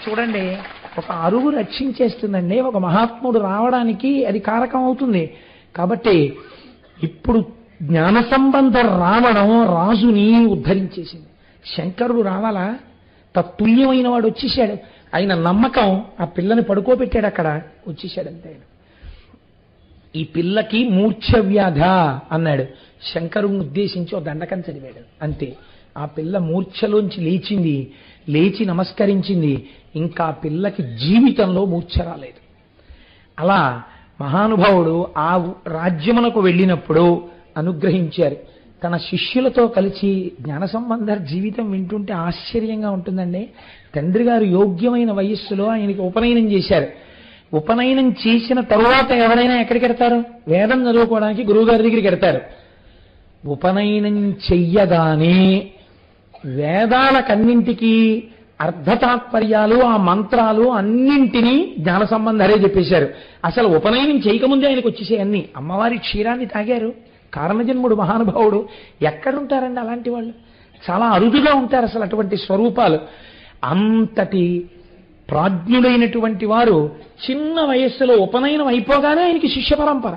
చూడండి, ఒక అరువు రక్షించేస్తుందండి. ఒక మహాత్ముడు రావడానికి అది కారకం అవుతుంది. కాబట్టి ఇప్పుడు జ్ఞాన సంబంధ రావడం రాజుని ఉద్ధరించేసింది. శంకరుడు రావాలా? తత్తుల్యమైన వాడు వచ్చేసాడు. ఆయన నమ్మకం ఆ పిల్లని పడుకోబెట్టాడు, అక్కడ వచ్చేసాడంతే. ఆయన ఈ పిల్లకి మూర్ఛ వ్యాధ అన్నాడు. శంకరుని ఉద్దేశించి ఓ దండకం చదివాడు అంతే. ఆ పిల్ల మూర్ఛలోంచి లేచింది, లేచి నమస్కరించింది. ఇంకా ఆ పిల్లకి జీవితంలో మూర్ఛ రాలేదు. అలా మహానుభావుడు ఆ రాజ్యమునకు వెళ్ళినప్పుడు అనుగ్రహించారు. తన శిష్యులతో కలిసి జ్ఞాన సంబంధ జీవితం వింటుంటే ఆశ్చర్యంగా ఉంటుందండి. తండ్రి గారు యోగ్యమైన వయస్సులో ఆయనకి ఉపనయనం చేశారు. ఉపనయనం చేసిన తరువాత ఎవరైనా ఎక్కడికి ఎడతారు? వేదం చదువుకోవడానికి గురువుగారి దగ్గరికి ఎడతారు. ఉపనయనం చెయ్యగానే వేదాలకన్నింటికీ అర్ధతాత్పర్యాలు, ఆ మంత్రాలు అన్నింటినీ జ్ఞాన సంబంధాలే చెప్పేశారు. అసలు ఉపనయనం చేయకముందే ఆయనకు వచ్చేసే అన్ని. అమ్మవారి క్షీరాన్ని తాగారు. కారణజన్ముడు మహానుభావుడు. ఎక్కడుంటారండి అలాంటి వాళ్ళు? చాలా అరుదుగా ఉంటారు అసలు అటువంటి స్వరూపాలు. అంతటి ప్రాజ్ఞుడైనటువంటి వారు చిన్న వయస్సులో ఉపనయనం అయిపోగానే ఆయనకి శిష్య పరంపర.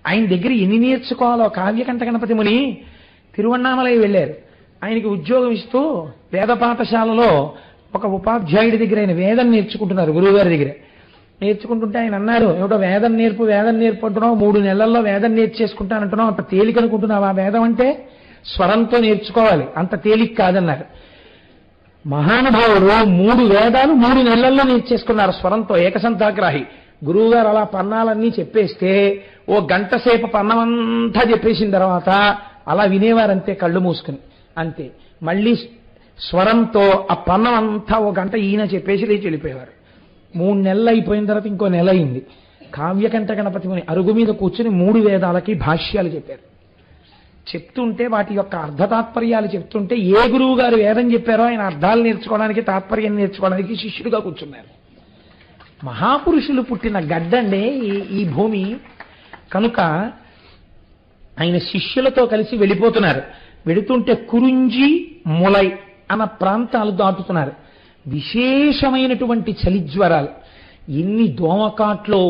ఆయన దగ్గర ఎన్ని నేర్చుకోవాలో కావ్యకంఠ గణపతి ముని తిరువణ్ణామలై వెళ్ళారు. ఆయనకి ఉద్యోగం ఇస్తూ వేద పాఠశాలలో ఒక ఉపాధ్యాయుడి దగ్గర ఆయన వేదం నేర్చుకుంటున్నారు. గురువుగారి దగ్గర నేర్చుకుంటుంటే ఆయన అన్నారు, ఏమిటో వేదం నేర్పు అంటున్నావు, 3 నెలల్లో వేదం నేర్చేసుకుంటానంటున్నావు, అంత తేలిక అనుకుంటున్నావు? ఆ వేదం అంటే స్వరంతో నేర్చుకోవాలి, అంత తేలిక కాదన్నారు. మహానుభావుడు 3 వేదాలు 3 నెలల్లో నేర్చేసుకున్నారు స్వరంతో, ఏకసంతాగ్రాహి. గురువుగారు అలా పన్నాలన్నీ చెప్పేస్తే ఓ గంట సేపు పన్నమంతా చెప్పేసిన తర్వాత అలా వినేవారంతే కళ్ళు మూసుకుని. అంతే. మళ్ళీ స్వరంతో ఆ పన్నం అంతా ఓ గంట ఈయన చెప్పేసి లేచి వెళ్ళిపోయేవారు. 3 నెలలు అయిపోయిన తర్వాత ఇంకో నెల అయింది. కావ్యకంఠ గణపతి ముని అరుగు మీద కూర్చుని 3 వేదాలకి భాష్యాలు చెప్పారు. చెప్తుంటే వాటి యొక్క అర్ధతాత్పర్యాలు చెప్తుంటే ఏ గురువు గారు వేదం చెప్పారో ఆయన అర్థాలు నేర్చుకోవడానికి, తాత్పర్యం నేర్చుకోవడానికి శిష్యుడిగా కూర్చున్నారు. మహాపురుషులు పుట్టిన గడ్డండే ఈ భూమి. కనుక ఆయన శిష్యులతో కలిసి వెళ్ళిపోతున్నారు. వెళుతుంటే కురుంజి, ములై అన్న ప్రాంతాలు దాటుతున్నారు. విశేషమైనటువంటి చలిజ్వరాలు. ఎన్ని దోమకాట్లో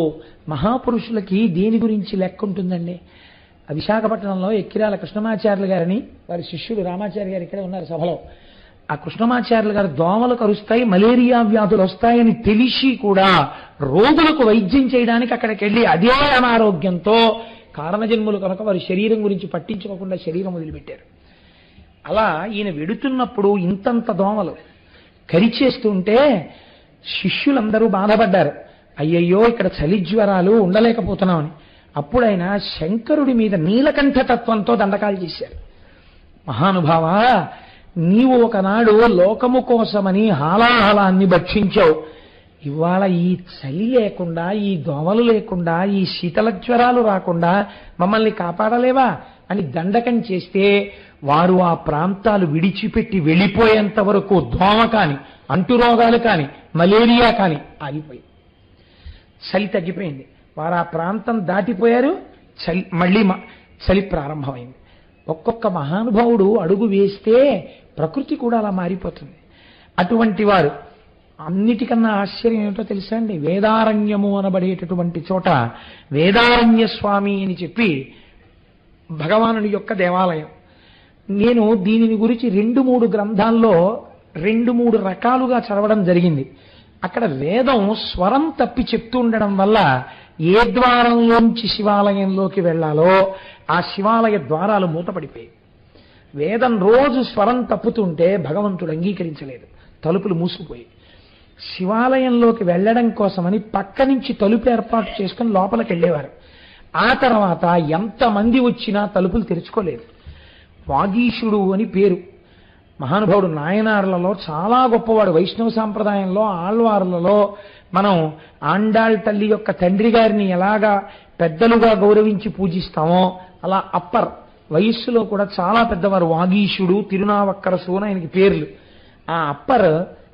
మహాపురుషులకి దేని గురించి లెక్క ఉంటుందండి. విశాఖపట్నంలో ఎక్కిరాల కృష్ణమాచార్యులు గారిని, వారి శిష్యుడు రామాచార్య గారు ఇక్కడే ఉన్నారు సభలో. ఆ కృష్ణమాచార్యులు గారు దోమలు కరుస్తాయి, మలేరియా వ్యాధులు వస్తాయని తెలిసి కూడా రోగులకు వైద్యం చేయడానికి అక్కడికి వెళ్ళి అదే అనారోగ్యంతో కారణజన్ములు కనుక వారి శరీరం గురించి పట్టించుకోకుండా శరీరం వదిలిపెట్టారు. అలా ఈయన వెడుతున్నప్పుడు ఇంతంత దోమలు కరిచేస్తుంటే శిష్యులందరూ బాధపడ్డారు. అయ్యయ్యో ఇక్కడ చలి జ్వరాలు ఉండలేకపోతున్నామని. అప్పుడైనా శంకరుడి మీద నీలకంఠ తత్వంతో దండకాలు చేశారు. మహానుభావా, నీవు ఒకనాడు లోకము కోసమని హాలాహలాన్ని భక్షించావు. ఇవాళ ఈ చలి లేకుండా, ఈ దోమలు లేకుండా, ఈ శీతల జ్వరాలు రాకుండా మమ్మల్ని కాపాడలేవా అని దండకం చేస్తే వారు ఆ ప్రాంతాలు విడిచిపెట్టి వెళ్ళిపోయేంత వరకు దోమ కాని, అంటురోగాలు కాని, మలేరియా కాని ఆగిపోయి చలి తగ్గిపోయింది. వారు ఆ ప్రాంతం దాటిపోయారు. మళ్ళీ చలి ప్రారంభమైంది. ఒక్కొక్క మహానుభావుడు అడుగు వేస్తే ప్రకృతి కూడా అలా మారిపోతుంది. అటువంటి వారు అన్నిటికన్నా ఆశ్చర్యం ఏమిటో తెలుసా అండి? వేదారణ్యము అనబడేటటువంటి చోట వేదారణ్య స్వామి అని చెప్పి భగవానుడి యొక్క దేవాలయం. నేను దీనిని గురించి 2-3 గ్రంథాల్లో 2-3 రకాలుగా చదవడం జరిగింది. అక్కడ వేదం స్వరం తప్పి చెప్తూ ఉండడం వల్ల ఏ ద్వారంలోంచి శివాలయంలోకి వెళ్లాలో ఆ శివాలయ ద్వారాలు మూతపడిపోయాయి. వేదం రోజు స్వరం తప్పుతుంటే భగవంతుడు అంగీకరించలేదు, తలుపులు మూసుకుపోయి. శివాలయంలోకి వెళ్లడం కోసమని పక్క నుంచి తలుపు ఏర్పాటు చేసుకుని లోపలికి వెళ్ళేవారు. ఆ తర్వాత ఎంతమంది వచ్చినా తలుపులు తెరుచుకోలేదు. వాగీశుడు అని పేరు. మహానుభావుడు నాయనార్లలో చాలా గొప్పవాడు. వైష్ణవ సాంప్రదాయంలో ఆళ్వార్లలో మనం ఆండాళ్ తల్లి యొక్క తండ్రి గారిని ఎలాగా పెద్దలుగా గౌరవించి పూజిస్తామో అలా అప్పర్ వయస్సులో కూడా చాలా పెద్దవారు. వాగీశుడు, తిరునావక్కరసు అని ఆయనకి పేర్లు. ఆ అప్పర్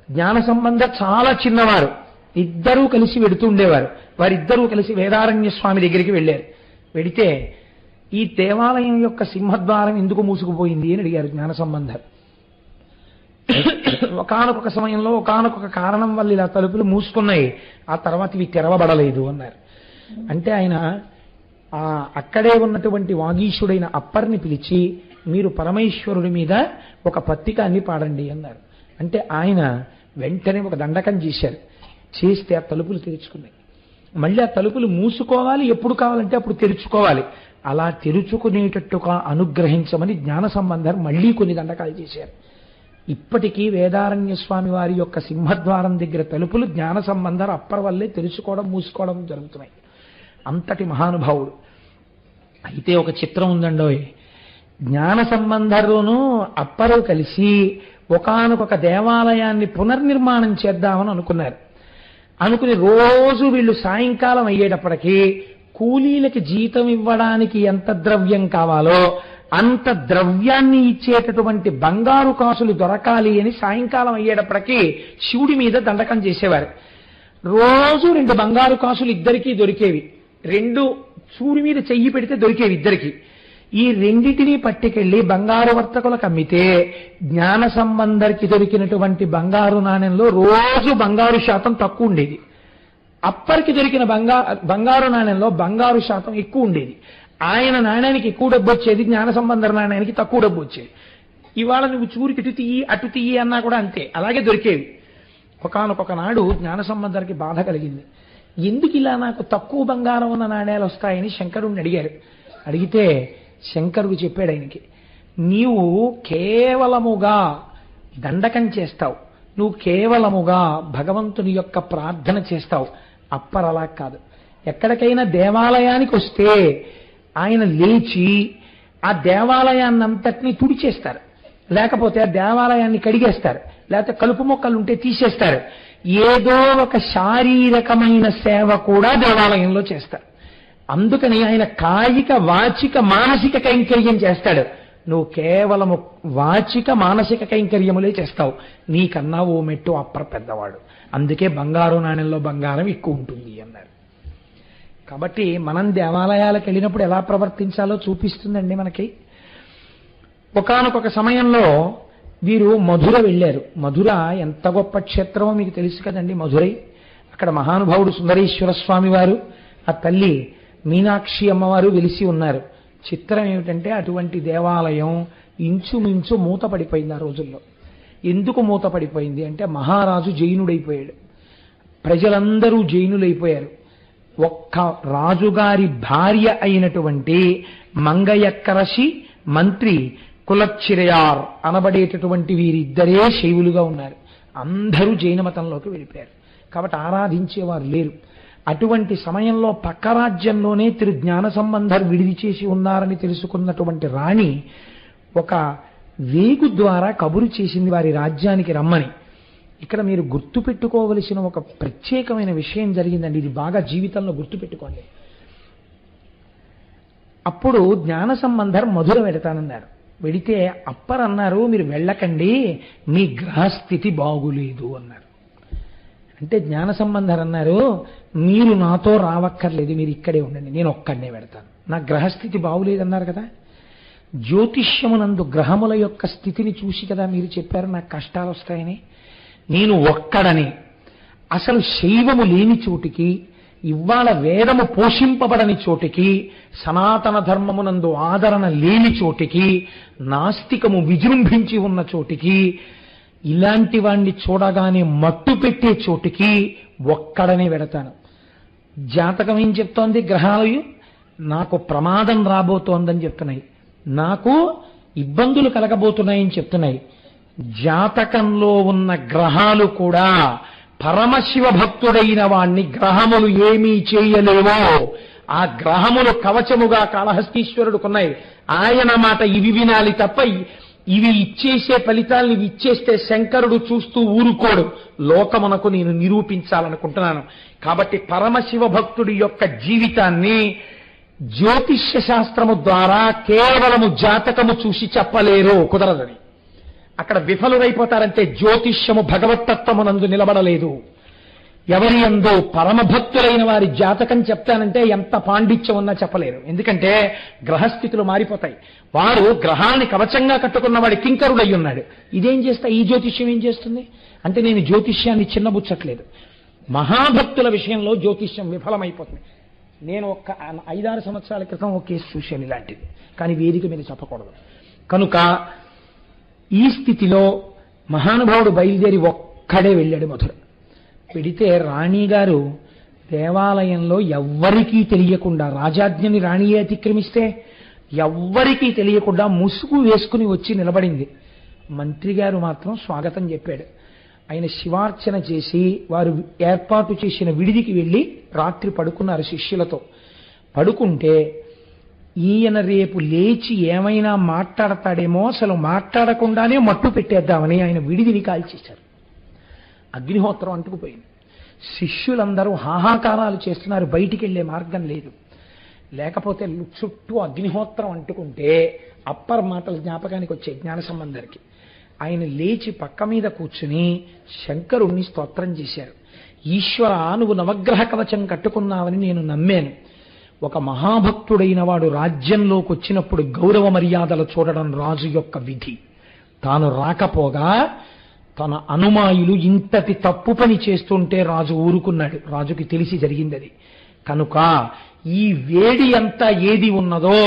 జ్ఞాన సంబంధ చాలా చిన్నవారు. ఇద్దరూ కలిసి వెడుతుండేవారు. వారిద్దరూ కలిసి వేదారణ్య స్వామి దగ్గరికి వెళ్ళారు. వెడితే ఈ దేవాలయం యొక్క సింహద్వారం ఎందుకు మూసుకుపోయింది అని అడిగారు జ్ఞాన సంబంధాలు. ఒకానొక సమయంలో ఒకానొక కారణం వల్ల ఇలా తలుపులు మూసుకున్నాయి, ఆ తర్వాత ఇవి తెరవబడలేదు అన్నారు. అంటే ఆయన అక్కడే ఉన్నటువంటి వాగీశుడైన అప్పర్ని పిలిచి మీరు పరమేశ్వరుడి మీద ఒక పత్రికాన్ని పాడండి అన్నారు. అంటే ఆయన వెంటనే ఒక దండకం చేశారు. చేస్తే ఆ తలుపులు తెరుచుకున్నాయి. మళ్ళీ ఆ తలుపులు మూసుకోవాలి, ఎప్పుడు కావాలంటే అప్పుడు తెరుచుకోవాలి. అలా తెరుచుకునేటట్టుగా అనుగ్రహించమని జ్ఞాన సంబంధం మళ్ళీ కొన్ని దండకాలు చేశారు. ఇప్పటికీ వేదారణ్య స్వామి వారి యొక్క సింహద్వారం దగ్గర తలుపులు జ్ఞాన సంబంధం అప్పర్ వల్లే తెరుచుకోవడం మూసుకోవడం జరుగుతున్నాయి. అంతటి మహానుభావుడు. అయితే ఒక చిత్రం ఉందండోయ్. జ్ఞాన సంబంధరును అప్పరు కలిసి ఒకానొక దేవాలయాన్ని పునర్నిర్మాణం చేద్దామని అనుకున్నారు. అనుకుని రోజు వీళ్ళు సాయంకాలం అయ్యేటప్పటికీ కూలీలకి జీతం ఇవ్వడానికి ఎంత ద్రవ్యం కావాలో అంత ద్రవ్యాన్ని ఇచ్చేటటువంటి బంగారు కాసులు దొరకాలి అని సాయంకాలం అయ్యేటప్పటికీ శివుడి మీద దండకం చేసేవారు. రోజు 2 బంగారు కాసులు ఇద్దరికీ దొరికేవి. 2 సూర్యు మీద చెయ్యి పెడితే దొరికేవి ఇద్దరికి. ఈ రెండిటినీ పట్టుకెళ్లి బంగారు వర్తకులకు అమ్మితే జ్ఞాన సంబంధరికి దొరికినటువంటి బంగారు నాణ్యంలో రోజు బంగారు శాతం తక్కువ ఉండేది. అప్పటికి దొరికిన బంగారు నాణ్యంలో బంగారు శాతం ఎక్కువ ఉండేది. ఆయన నాణ్యానికి ఎక్కువ డబ్బు వచ్చేది, జ్ఞాన సంబంధ నాణ్యానికి తక్కువ డబ్బు వచ్చేది. ఇవాళ నువ్వు చూరికి ఇటు తీయి అటు తీయి అన్నా కూడా అంతే, అలాగే దొరికేవి. ఒకానొక నాడు జ్ఞాన సంబంధరికి బాధ కలిగింది. ఎందుకు ఇలా నాకు తక్కువ బంగారం ఉన్న నాణ్యాలు వస్తాయని శంకరుడిని అడిగారు. అడిగితే శంకరుడు చెప్పాడు ఆయనకి, నీవు కేవలముగా దండకం చేస్తావు, నువ్వు కేవలముగా భగవంతుని యొక్క ప్రార్థన చేస్తావు. అప్పర్ అలా కాదు. ఎక్కడికైనా దేవాలయానికి వస్తే ఆయన లేచి ఆ దేవాలయాన్నంతటినీ తుడిచేస్తారు, లేకపోతే ఆ దేవాలయాన్ని కడిగేస్తారు, లేకపోతే కలుపు మొక్కలు ఉంటే తీసేస్తారు. ఏదో ఒక శారీరకమైన సేవ కూడా దేవాలయంలో చేస్తారు. అందుకని ఆయన కాయిక వాచిక మానసిక కైంకర్యం చేస్తాడు. నువ్వు కేవలము వాచిక మానసిక కైంకర్యములే చేస్తావు. నీకన్నా ఓ మెట్టు అప్పర్ పెద్దవాడు, అందుకే బంగారు నాణ్యంలో బంగారం ఎక్కువ ఉంటుంది అన్నారు. కాబట్టి మనం దేవాలయాలకు వెళ్ళినప్పుడు ఎలా ప్రవర్తించాలో చూపిస్తుందండి మనకి. ఒకానొక సమయంలో వీరు మధుర వెళ్ళారు. మధుర ఎంత గొప్ప క్షేత్రమో మీకు తెలుసు కదండి. మధురై అక్కడ మహానుభావుడు సుందరేశ్వర స్వామి వారు, ఆ తల్లి మీనాక్షి అమ్మవారు వెలిసి ఉన్నారు. చిత్రం ఏమిటంటే అటువంటి దేవాలయం ఇంచుమించు మూతపడిపోయింది ఆ రోజుల్లో. ఎందుకు మూతపడిపోయింది అంటే మహారాజు జైనుడైపోయాడు, ప్రజలందరూ జైనులైపోయారు. ఒక్క రాజుగారి భార్య అయినటువంటి మంగయక్కరసి మంత్రి కులచ్చిరయార్ అనబడేటటువంటి వీరిద్దరే శైవులుగా ఉన్నారు. అందరూ జైన మతంలోకి వెళ్ళిపోయారు. కాబట్టి ఆరాధించేవారు లేరు. అటువంటి సమయంలో పక్క రాజ్యంలోనే తిరు జ్ఞాన సంబంధర్ విడిది చేసి ఉన్నారని తెలుసుకున్నటువంటి రాణి ఒక వేగు ద్వారా కబురు చేసింది వారి రాజ్యానికి రమ్మని. ఇక్కడ మీరు గుర్తుపెట్టుకోవలసిన ఒక ప్రత్యేకమైన విషయం జరిగిందండి. ఇది బాగా జీవితంలో గుర్తుపెట్టుకోండి. అప్పుడు జ్ఞాన సంబంధర్ మధుర వెడతానన్నారు. వెడితే అప్పర్ అన్నారు, మీరు వెళ్ళకండి, మీ గ్రహస్థితి బాగులేదు అన్నారు. అంటే జ్ఞాన సంబంధర్ అన్నారు, మీరు నాతో రావక్కర్లేదు, మీరు ఇక్కడే ఉండండి, నేను ఒక్కడనే వెడతాను, నా గ్రహస్థితి బాగులేదన్నారు కదా. జ్యోతిష్యమునందు గ్రహముల యొక్క స్థితిని చూసి కదా మీరు చెప్పారు నాకు కష్టాలు వస్తాయని. నేను ఒక్కడని, అసలు శైవము లేని చోటికి, ఇవాళ వేదము పోషింపబడని చోటికి, సనాతన ధర్మమునందు ఆదరణ లేని చోటికి, నాస్తికము విజృంభించి ఉన్న చోటికి, ఇలాంటి వాణ్ణి చూడగానే మట్టు పెట్టే చోటికి ఒక్కడనే వెడతాను. జాతకం ఏం చెప్తోంది? గ్రహాలు నాకు ప్రమాదం రాబోతోందని చెప్తున్నాయి, నాకు ఇబ్బందులు కలగబోతున్నాయని చెప్తున్నాయి. జాతకంలో ఉన్న గ్రహాలు కూడా పరమశివ భక్తుడైన వాణ్ణి గ్రహములు ఏమీ చేయలేవో, ఆ గ్రహములు కవచముగా కాళహస్తీశ్వరుడుకున్నాయి. ఆయన మాట ఇవి వినాలి తప్ప ఇవి ఇచ్చేసే ఫలితాలను ఇవి ఇచ్చేస్తే శంకరుడు చూస్తూ ఊరుకోడు. లోకమునకు నేను నిరూపించాలనుకుంటున్నాను. కాబట్టి పరమశివ భక్తుడి యొక్క జీవితాన్ని జ్యోతిష్య శాస్త్రము ద్వారా కేవలము జాతకము చూసి చెప్పలేరు, కుదరదని. అక్కడ విఫలురైపోతారంటే జ్యోతిష్యము భగవత్తత్వమునందు నిలబడలేదు. ఎవరి యందో పరమభక్తులైన వారి జాతకం చెప్తానంటే ఎంత పాండిత్యం ఉన్నా చెప్పలేరు. ఎందుకంటే గ్రహస్థితులు మారిపోతాయి. వారు గ్రహాన్ని కవచంగా కట్టుకున్న వాడి కింకరుడై ఉన్నాడు. ఇదేం చేస్తా, ఈ జ్యోతిష్యం ఏం చేస్తుంది అంటే, నేను జ్యోతిష్యాన్ని చిన్నబుచ్చట్లేదు. మహాభక్తుల విషయంలో జ్యోతిష్యం విఫలమైపోతుంది. నేను 5-6 సంవత్సరాల క్రితం ఒక కేసు చూశాను ఇలాంటిది, కానీ వేదిక మీద చెప్పకూడదు. కనుక ఈ స్థితిలో మహానుభావుడు బయలుదేరి ఒక్కడే వెళ్ళాడు మధుర. పెడితే రాణిగారు దేవాలయంలో ఎవ్వరికీ తెలియకుండా, రాజాజ్ఞని రాణియే అతిక్రమిస్తే ఎవ్వరికీ తెలియకుండా ముసుగు వేసుకుని వచ్చి నిలబడింది. మంత్రి గారు మాత్రం స్వాగతం చెప్పాడు. ఆయన శివార్చన చేసి వారు ఏర్పాటు చేసిన విడిదికి వెళ్ళి రాత్రి పడుకున్నారు శిష్యులతో. పడుకుంటే ఈయన రేపు లేచి ఏమైనా మాట్లాడతాడేమో, అసలు మాట్లాడకుండానే మట్టు పెట్టేద్దామని ఆయన విడిదిని కాల్చేశారు. అగ్నిహోత్రం అంటుకుపోయింది. శిష్యులందరూ హాహాకారాలు చేస్తున్నారు, బయటికి వెళ్లే మార్గం లేదు. లేకపోతే చుట్టూ అగ్నిహోత్రం అంటుకుంటే అప్పర్ మాటలు జ్ఞాపకానికి వచ్చే జ్ఞాన సంబంధరికి. ఆయన లేచి పక్క మీద కూర్చుని శంకరుణ్ణి స్తోత్రం చేశారు. ఈశ్వర, నువ్వు నవగ్రహ కవచం కట్టుకున్నావని నేను నమ్మాను. ఒక మహాభక్తుడైన వాడు రాజ్యంలోకి వచ్చినప్పుడు గౌరవ మర్యాదలు చూడడం రాజు యొక్క విధి. తాను రాకపోగా తన అనుమాయులు ఇంతటి తప్పు పని చేస్తుంటే రాజు ఊరుకున్నాడు. రాజుకి తెలిసి జరిగింది అది. కనుక ఈ వేడి అంతా ఏది ఉన్నదో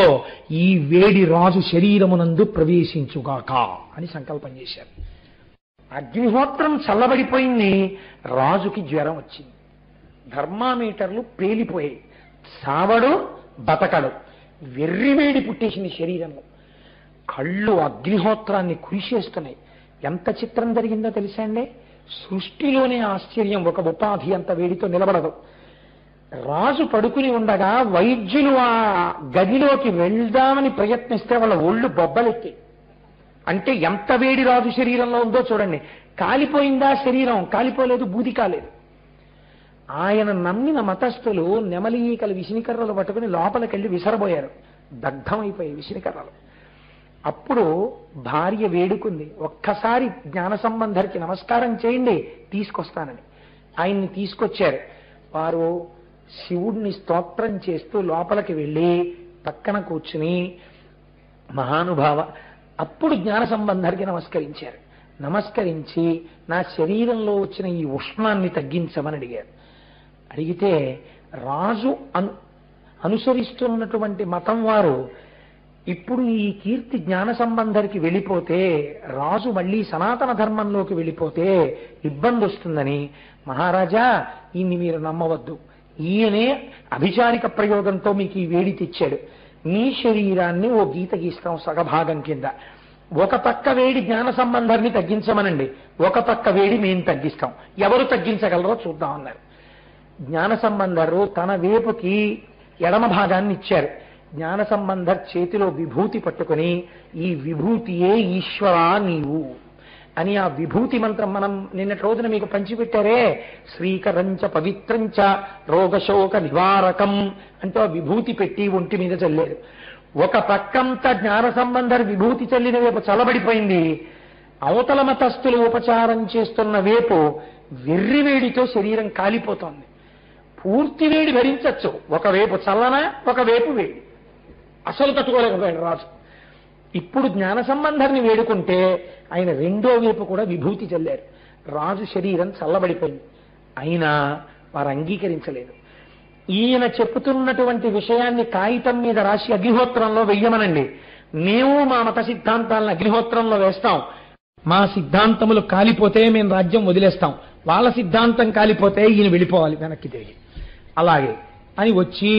ఈ వేడి రాజు శరీరమునందు ప్రవేశించుగాక అని సంకల్పం చేశారు. అగ్నిహోత్రం చల్లబడిపోయింది. రాజుకి జ్వరం వచ్చింది. థర్మామీటర్లు పేలిపోయాయి. సావడు బతకడు. వెర్రివేడి పుట్టేసింది శరీరంలో. కళ్ళు అగ్నిహోత్రాన్ని కురిసేస్తున్నాయి. ఎంత చిత్రం జరిగిందో తెలుసా అండి? సృష్టిలోనే ఆశ్చర్యం. ఒక ఉపాధి అంత వేడితో నిలబడదు. రాజు పడుకుని ఉండగా వైద్యులు ఆ గదిలోకి వెళ్దామని ప్రయత్నిస్తే వాళ్ళ ఒళ్ళు బొబ్బలెత్తి. అంటే ఎంత వేడి రాజు శరీరంలో ఉందో చూడండి. కాలిపోయిందా శరీరం? కాలిపోలేదు, బూది కాలేదు. ఆయన నమ్మిన మతస్థులు నెమలి ఈకలు విసినికర్రలు పట్టుకుని లోపలికెళ్ళి విసరబోయారు. దగ్ధమైపోయాయి విసినికర్రలు. అప్పుడు భార్య వేడుకుంది, ఒక్కసారి జ్ఞాన సంబంధరికి నమస్కారం చేయండి, తీసుకొస్తానని. ఆయన్ని తీసుకొచ్చారు. వారు శివుడిని స్తోత్రం చేస్తూ లోపలికి వెళ్ళి పక్కన కూర్చుని, మహానుభావ, అప్పుడు జ్ఞాన సంబంధరికి నమస్కరించారు. నమస్కరించి నా శరీరంలో వచ్చిన ఈ ఉష్ణాన్ని తగ్గించమని అడిగారు. అడిగితే రాజు అనుసరిస్తున్నటువంటి మతం వారు ఇప్పుడు ఈ కీర్తి జ్ఞాన సంబంధరికి వెళ్ళిపోతే, రాజు మళ్ళీ సనాతన ధర్మంలోకి వెళ్ళిపోతే ఇబ్బంది వస్తుందని, మహారాజా ఈయన్ని మీరు నమ్మవద్దు, ఈయనే అభిచారిక ప్రయోగంతో మీకు ఈ వేడి తెచ్చాడు. మీ శరీరాన్ని ఓ గీత గీస్తాం సగభాగం కింద. ఒక పక్క వేడి జ్ఞాన సంబంధాన్ని తగ్గించమనండి, ఒక పక్క వేడి మేము తగ్గిస్తాం, ఎవరు తగ్గించగలరో చూద్దాం అన్నారు. జ్ఞాన సంబంధరు తన వేపుకి ఎడమ భాగాన్ని ఇచ్చారు. జ్ఞాన సంబంధర్ చేతిలో విభూతి పట్టుకుని, ఈ విభూతియే ఈశ్వరా నీవు అని ఆ విభూతి మంత్రం మనం నిన్నటి రోజున మీకు పంచిపెట్టారే, శ్రీకరంచ పవిత్రంచ రోగశోక నివారకం అంటూ ఆ విభూతి పెట్టి ఒంటి మీద చల్లారు. ఒక పక్కంతా జ్ఞాన సంబంధర్ విభూతి చల్లిన వైపు చల్లబడిపోయింది. అవతల మతస్థులు ఉపచారం చేస్తున్న వైపు వెర్రివేడితో శరీరం కాలిపోతోంది. పూర్తి వేడి భరించచ్చు, ఒకవైపు చల్లన ఒకవైపు వేడి. అసలు తట్టుకోలేకపోయాడు రాజు. ఇప్పుడు జ్ఞాన సంబంధాన్ని వేడుకుంటే ఆయన రెండో వైపు కూడా విభూతి చల్లారు. రాజు శరీరం చల్లబడిపోయింది. అయినా వారు అంగీకరించలేదు. ఈయన చెప్పుతున్నటువంటి విషయాన్ని కాగితం మీద రాసి అగ్నిహోత్రంలో వెయ్యమనండి, మేము మా మత సిద్ధాంతాలను అగ్నిహోత్రంలో వేస్తాం, మా సిద్ధాంతములు కాలిపోతే మేము రాజ్యం వదిలేస్తాం, వాళ్ళ సిద్ధాంతం కాలిపోతే ఈయన వెళ్ళిపోవాలి వెనక్కి తిరిగి. అలాగే అని వచ్చి,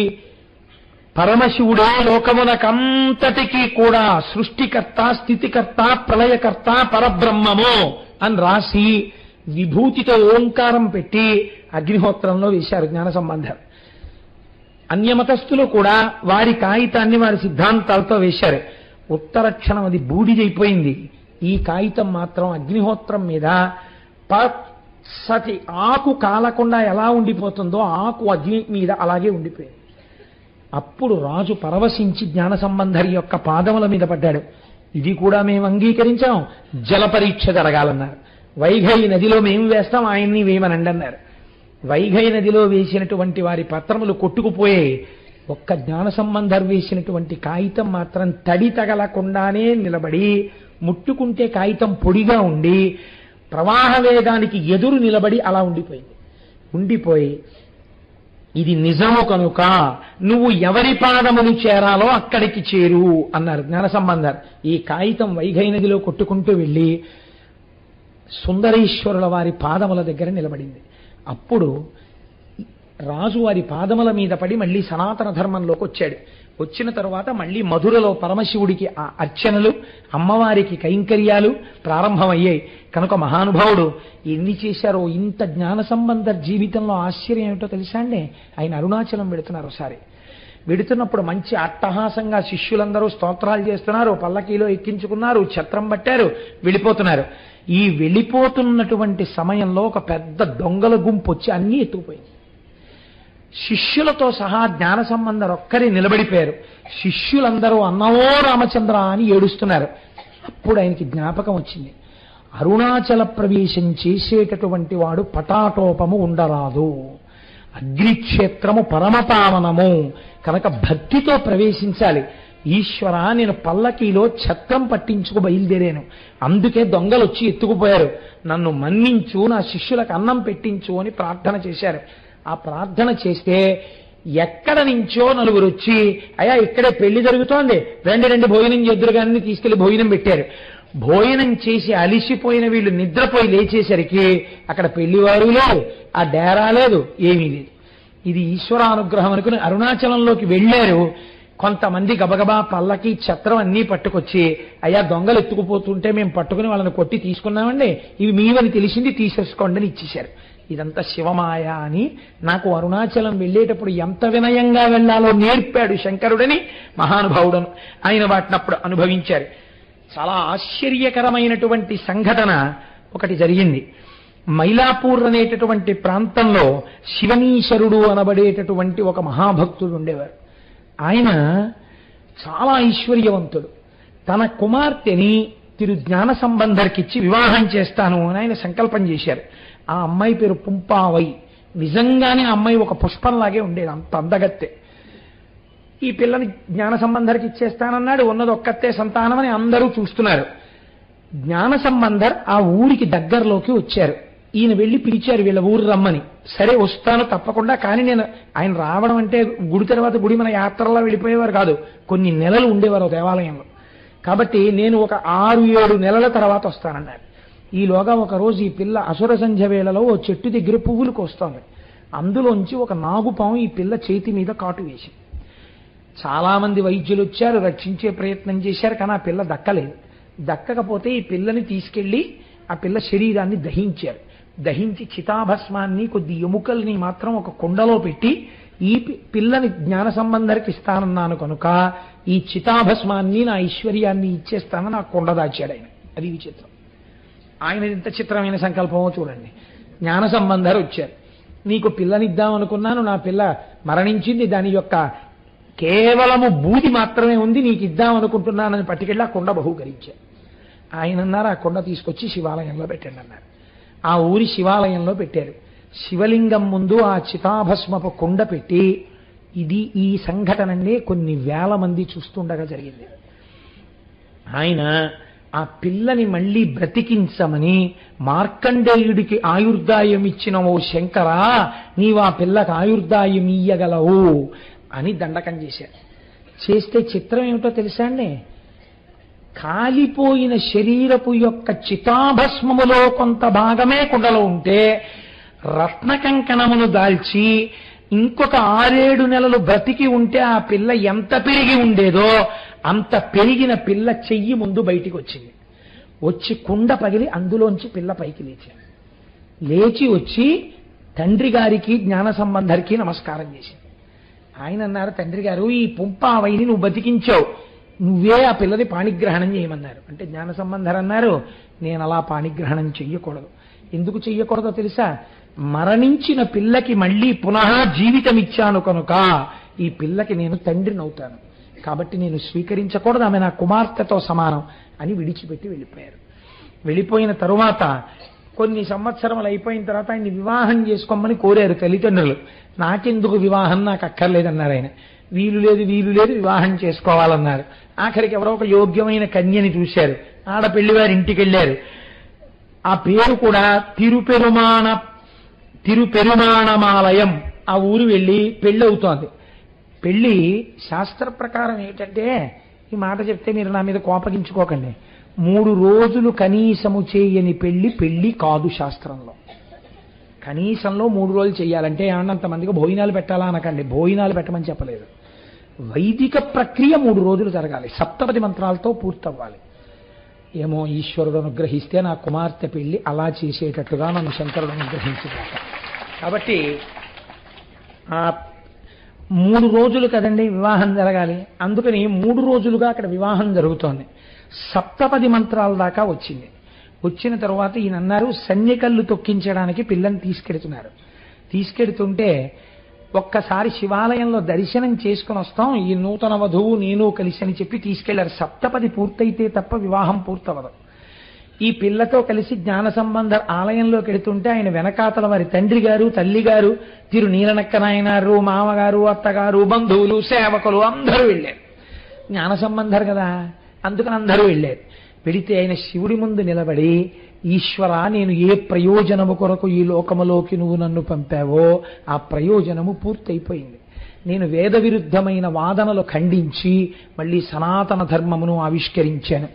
పరమశివుడే లోకమునకంతటికీ కూడా సృష్టికర్త, స్థితికర్త, ప్రళయకర్త, పరబ్రహ్మము అని రాసి విభూతితో ఓంకారం పెట్టి అగ్నిహోత్రంలో వేశారు జ్ఞాన సంబంధాలు. అన్యమతస్థులు కూడా వారి కాగితాన్ని వారి సిద్ధాంతాలతో వేశారు. ఉత్తర క్షణం అది బూడిదైపోయింది. ఈ కాగితం మాత్రం అగ్నిహోత్రం మీద పచ్చటి ఆకు కాలకుండా ఎలా ఉండిపోతుందో ఆకు అగ్ని మీద అలాగే ఉండిపోయింది. అప్పుడు రాజు పరవశించి జ్ఞాన సంబంధరి యొక్క పాదముల మీద పడ్డాడు. ఇది కూడా మేము అంగీకరించాం, జల పరీక్ష జరగాలన్నారు. వైఘై నదిలో మేము వేస్తాం, ఆయన్ని వేయమనండి అన్నారు. వైఘై నదిలో వేసినటువంటి వారి పత్రములు కొట్టుకుపోయాయి. ఒక్క జ్ఞానసంబంధర్ వేసినటువంటి కాగితం మాత్రం తడి తగలకుండానే నిలబడి, ముట్టుకుంటే కాగితం పొడిగా ఉండి ప్రవాహ వేగానికి ఎదురు నిలబడి అలా ఉండిపోయి ఇది నిజము కనుక నువ్వు ఎవరి పాదమును చేరాలో అక్కడికి చేరు అన్నారు జ్ఞానసంబంధర్. ఈ కాగితం వైఘై నదిలో కొట్టుకుంటూ వెళ్ళి సుందరేశ్వరుల వారి పాదముల దగ్గర నిలబడింది. అప్పుడు రాజు వారి పాదముల మీద పడి మళ్ళీ సనాతన ధర్మంలోకి వచ్చాడు. వచ్చిన తరువాత మళ్ళీ మధురలో పరమశివుడికి ఆ అర్చనలు, అమ్మవారికి కైంకర్యాలు ప్రారంభమయ్యాయి. కనుక మహానుభావుడు ఎన్ని చేశారో. ఇంత జ్ఞాన సంబంధ జీవితంలో ఆశ్చర్యం ఏమిటో తెలుసా అండి? ఆయన అరుణాచలం వెడుతున్నారు. ఒకసారి వెడుతున్నప్పుడు మంచి అట్టహాసంగా శిష్యులందరూ స్తోత్రాలు చేస్తున్నారు, పల్లకీలో ఎక్కించుకున్నారు, ఛత్రం పట్టారు, వెళ్ళిపోతున్నారు. ఈ వెళ్ళిపోతున్నటువంటి సమయంలో ఒక పెద్ద దొంగల గుంపు వచ్చి అన్నీ ఎత్తుకుపోయింది. శిష్యులతో సహా జ్ఞాన సంబంధం ఒక్కరి నిలబడిపోయారు. శిష్యులందరూ అన్నవో రామచంద్ర అని ఏడుస్తున్నారు. అప్పుడు ఆయనకి జ్ఞాపకం వచ్చింది, అరుణాచల ప్రవేశం చేసేటటువంటి వాడు పటాటోపము ఉండరాదు, అగ్నిక్షేత్రము పరమపావనము కనుక భక్తితో ప్రవేశించాలి. ఈశ్వర, నేను పల్లకీలో ఛత్రం పట్టించుకు బయలుదేరాను, అందుకే దొంగలు వచ్చి ఎత్తుకుపోయారు, నన్ను మన్నించు, నా శిష్యులకు అన్నం పెట్టించు అని ప్రార్థన చేశారు. ఆ ప్రార్థన చేస్తే ఎక్కడ నుంచో నలుగురు వచ్చి, అయ్యా ఇక్కడే పెళ్లి జరుగుతోంది, రెండు భోజనం చేద్దరు కానీ తీసుకెళ్లి భోజనం పెట్టారు. భోజనం చేసి అలిసిపోయిన వీళ్ళు నిద్రపోయి లేచేసరికి అక్కడ పెళ్లివారు లేదు, ఆ డేరా లేదు, ఏమీ లేదు. ఇది ఈశ్వరానుగ్రహం అనుకుని అరుణాచలంలోకి వెళ్ళారు. కొంతమంది గబగబా పల్లకి ఛత్రం అన్నీ పట్టుకొచ్చి, అయ్యా దొంగలు ఎత్తుకుపోతుంటే మేము పట్టుకుని వాళ్ళని కొట్టి తీసుకున్నామండి, ఇవి మీవని తెలిసింది, తీసేసుకోండి అని ఇచ్చేశారు. ఇదంతా శివమాయ అని నాకు అరుణాచలం వెళ్ళేటప్పుడు ఎంత వినయంగా వెళ్లాలో నేర్పాడు శంకరుడని మహానుభావుడను. ఆయన వాటిని అప్పుడు అనుభవించారు. చాలా ఆశ్చర్యకరమైనటువంటి సంఘటన ఒకటి జరిగింది. మైలాపూర్ అనేటటువంటి ప్రాంతంలో శివనీశ్వరుడు అనబడేటటువంటి ఒక మహాభక్తుడు ఉండేవారు. ఆయన చాలా ఐశ్వర్యవంతుడు. తన కుమార్తెని తిరు జ్ఞాన సంబంధర్కిచ్చి వివాహం చేస్తాను అని ఆయన సంకల్పం చేశారు. ఆ అమ్మాయి పేరు పుంపావై. నిజంగానే ఆ అమ్మాయి ఒక పుష్పంలాగే ఉండేది, అంత అందగత్తె. ఈ పిల్లని జ్ఞాన సంబంధర్కి ఇచ్చేస్తానన్నాడు. ఉన్నది ఒక్కతే సంతానం అని అందరూ చూస్తున్నారు. జ్ఞాన సంబంధర్ ఆ ఊరికి దగ్గరలోకి వచ్చారు. ఈయన వెళ్ళి పిలిచారు వీళ్ళ ఊరు రమ్మని. సరే వస్తాను తప్పకుండా, కానీ నేను ఆయన రావడం అంటే గుడి తర్వాత గుడి మన యాత్రలా వెళ్ళిపోయేవారు కాదు, కొన్ని నెలలు ఉండేవారు దేవాలయంలో. కాబట్టి నేను ఒక 6-7 నెలల తర్వాత వస్తానన్నారు. ఈలోగా ఒకరోజు ఈ పిల్ల అసుర సంధ్య వేళలో ఓ చెట్టు దగ్గర పువ్వులు కోస్తోంది. అందులోంచి ఒక నాగుపాము ఈ పిల్ల చేతి మీద కాటు వేసింది. చాలా మంది వైద్యులు వచ్చారు, రక్షించే ప్రయత్నం చేశారు, కానీ ఆ పిల్ల దక్కలేదు. దక్కకపోతే ఈ పిల్లని తీసుకెళ్లి ఆ పిల్ల శరీరాన్ని దహించారు. దహించి చితాభస్మాన్ని, కొద్ది ఎముకల్ని మాత్రం ఒక కుండలో పెట్టి ఈ పిల్లని జ్ఞాన సంబంధరికి ఇస్తానన్నాను కనుక ఈ చితాభస్మాన్ని, నా ఐశ్వర్యాన్ని ఇచ్చేస్తానని ఆ కుండ దాచాడు ఆయన. అది విచిత్రం. ఆయన ఎంత చిత్రమైన సంకల్పమో చూడండి. జ్ఞాన సంబంధర్ వచ్చారు, నీకు పిల్లనిద్దామనుకున్నాను, నా పిల్ల మరణించింది, దాని యొక్క కేవలము బూది మాత్రమే ఉంది, నీకు ఇద్దామనుకుంటున్నానని పట్టుకెళ్ళి ఆ కుండ బహూకరించారు. ఆయన అన్నారు, ఆ కుండ తీసుకొచ్చి శివాలయంలో పెట్టండి అన్నారు. ఆ ఊరి శివాలయంలో పెట్టారు. శివలింగం ముందు ఆ చితాభస్మపు కుండ పెట్టి, ఇది ఈ సంఘటననే కొన్ని వేల మంది చూస్తుండగా జరిగింది. ఆయన ఆ పిల్లని మళ్ళీ బ్రతికించమని మార్కండేయుడికి ఆయుర్దాయం ఇచ్చిన ఓ శంకరా, నీవు ఆ పిల్లకి ఆయుర్దాయం ఇయ్యగలవు అని దండకం చేశారు. చేస్తే చిత్రం ఏమిటో తెలుసా అండి? కాలిపోయిన శరీరపు యొక్క చితాభస్మములో కొంత భాగమే కుండలో ఉంటే, రత్న కంకణమును దాల్చి ఇంకొక 6-7 నెలలు బ్రతికి ఉంటే ఆ పిల్ల ఎంత పెరిగి ఉండేదో అంత పెరిగిన పిల్ల చెయ్యి ముందు బయటికి వచ్చింది. వచ్చి కుండ పగిలి అందులోంచి పిల్ల పైకి లేచింది. లేచి వచ్చి తండ్రి గారికి జ్ఞాన సంబంధరికి నమస్కారం చేసింది. ఆయన అన్నారు, తండ్రి గారు, ఈ పుంపావైని నువ్వు బతికించావు, నువ్వే ఆ పిల్లని పాణిగ్రహణం చేయమన్నారు. అంటే జ్ఞాన సంబంధర్ అన్నారు, నేను అలా పాణిగ్రహణం చెయ్యకూడదు. ఎందుకు చెయ్యకూడదో తెలుసా? మరణించిన పిల్లకి మళ్ళీ పునః జీవితం ఇచ్చాను కనుక ఈ పిల్లకి నేను తండ్రిని అవుతాను, కాబట్టి నేను స్వీకరించకూడదు, ఆమె నా కుమార్తెతో సమానం అని విడిచిపెట్టి వెళ్ళిపోయారు. వెళ్ళిపోయిన తరువాత కొన్ని సంవత్సరములు అయిపోయిన తర్వాత ఆయన్ని వివాహం చేసుకోమని కోరారు తల్లిదండ్రులు. నాకెందుకు వివాహం, నాకు అక్కర్లేదన్నారు ఆయన. వీలు లేదు వివాహం చేసుకోవాలన్నారు. ఆఖరికి ఎవరో ఒక యోగ్యమైన కన్యని చూశారు. ఆడ పెళ్లివారి ఇంటికి వెళ్ళారు. ఆ పేరు కూడా తిరుపెరుమాణమాలయం. ఆ ఊరు వెళ్ళి పెళ్లి అవుతోంది. పెళ్లి శాస్త్ర ప్రకారం ఏంటంటే, ఈ మాట చెప్తే మీరు నా మీద కోపగించుకోకండి, 3 రోజులు కనీసము చేయని పెళ్లి కాదు శాస్త్రంలో. కనీసంలో 3 రోజులు చేయాలంటే ఏమన్నంతమందికి భోజనాలు పెట్టాలా అనకండి, భోజనాలు పెట్టమని చెప్పలేదు. వైదిక ప్రక్రియ 3 రోజులు జరగాలి, సప్తపది మంత్రాలతో పూర్తవ్వాలి. ఏమో ఈశ్వరుడు అనుగ్రహిస్తే నా కుమార్తె పెళ్లి అలా చేసేటట్లుగా నన్ను శంకరుడు అనుగ్రహించుగాక. కాబట్టి ఆ 3 రోజులు కదండి వివాహం జరగాలి. అందుకని 3 రోజులుగా అక్కడ వివాహం జరుగుతోంది. సప్తపది మంత్రాల దాకా వచ్చింది. వచ్చిన తర్వాత ఈయన అన్నారు, సన్నికళ్ళు తొక్కించడానికి పిల్లని తీసుకెడుతున్నారు. తీసుకెడుతుంటే ఒక్కసారి శివాలయంలో దర్శనం చేసుకుని వస్తాం, ఈ నూతన వధువు నేను కలిసి అని చెప్పి తీసుకెళ్లారు. సప్తపది పూర్తయితే తప్ప వివాహం పూర్తవదు. ఈ పిల్లతో కలిసి జ్ఞాన సంబంధ ఆలయంలోకి వెళుతుంటే ఆయన వెనకాతల వారి తండ్రి గారు, తల్లి గారు, తిరు నీలనక్కనాయనారు, మామగారు, అత్తగారు, బంధువులు, సేవకులు అందరూ వెళ్ళారు. జ్ఞాన సంబంధరు కదా, అందుకని అందరూ వెళ్ళారు. వెళితే ఆయన శివుడి ముందు నిలబడి, ఈశ్వర, నేను ఏ ప్రయోజనము కొరకు ఈ లోకములోకి నువ్వు నన్ను పంపావో ఆ ప్రయోజనము పూర్తయిపోయింది. నేను వేద విరుద్ధమైన వాదనలు ఖండించి మళ్ళీ సనాతన ధర్మమును ఆవిష్కరించాను.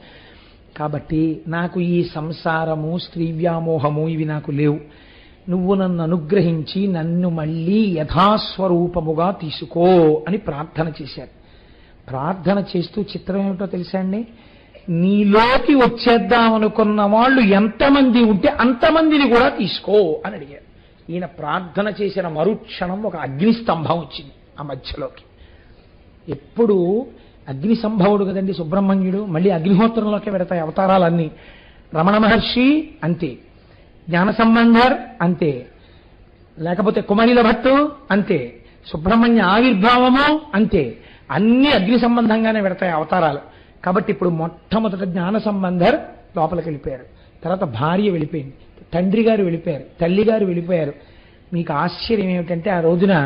కాబట్టి నాకు ఈ సంసారము, స్త్రీ వ్యామోహము ఇవి నాకు లేవు. నువ్వు నన్ను అనుగ్రహించి నన్ను మళ్ళీ యథాస్వరూపముగా తీసుకో అని ప్రార్థన చేశారు. ప్రార్థన చేస్తూ చిత్రం ఏమిటో తెలుసా అండి, నీలోకి వచ్చేద్దామనుకున్న వాళ్ళు ఎంతమంది ఉంటే అంతమందిని కూడా తీసుకో అని అడిగారు. ఈయన ప్రార్థన చేసిన మరుక్షణం ఒక అగ్నిస్తంభం వచ్చింది ఆ మధ్యలోకి. ఎప్పుడు అగ్ని సంభవుడు కదండి సుబ్రహ్మణ్యుడు, మళ్ళీ అగ్నిహోత్రంలోకి పెడతాయి అవతారాలన్నీ. రమణ మహర్షి అంతే, జ్ఞాన సంబంధర్ అంతే, లేకపోతే కుమరిల భట్టు అంతే, సుబ్రహ్మణ్య ఆవిర్భావము అంతే, అన్ని అగ్ని సంబంధంగానే పెడతాయి అవతారాలు. కాబట్టి ఇప్పుడు మొట్టమొదట జ్ఞాన సంబంధర్ లోపలికి వెళ్ళిపోయారు. తర్వాత భార్య వెళ్ళిపోయింది, తండ్రి గారు వెళ్ళిపోయారు, తల్లి గారు వెళ్ళిపోయారు. మీకు ఆశ్చర్యం ఏమిటంటే ఆ రోజున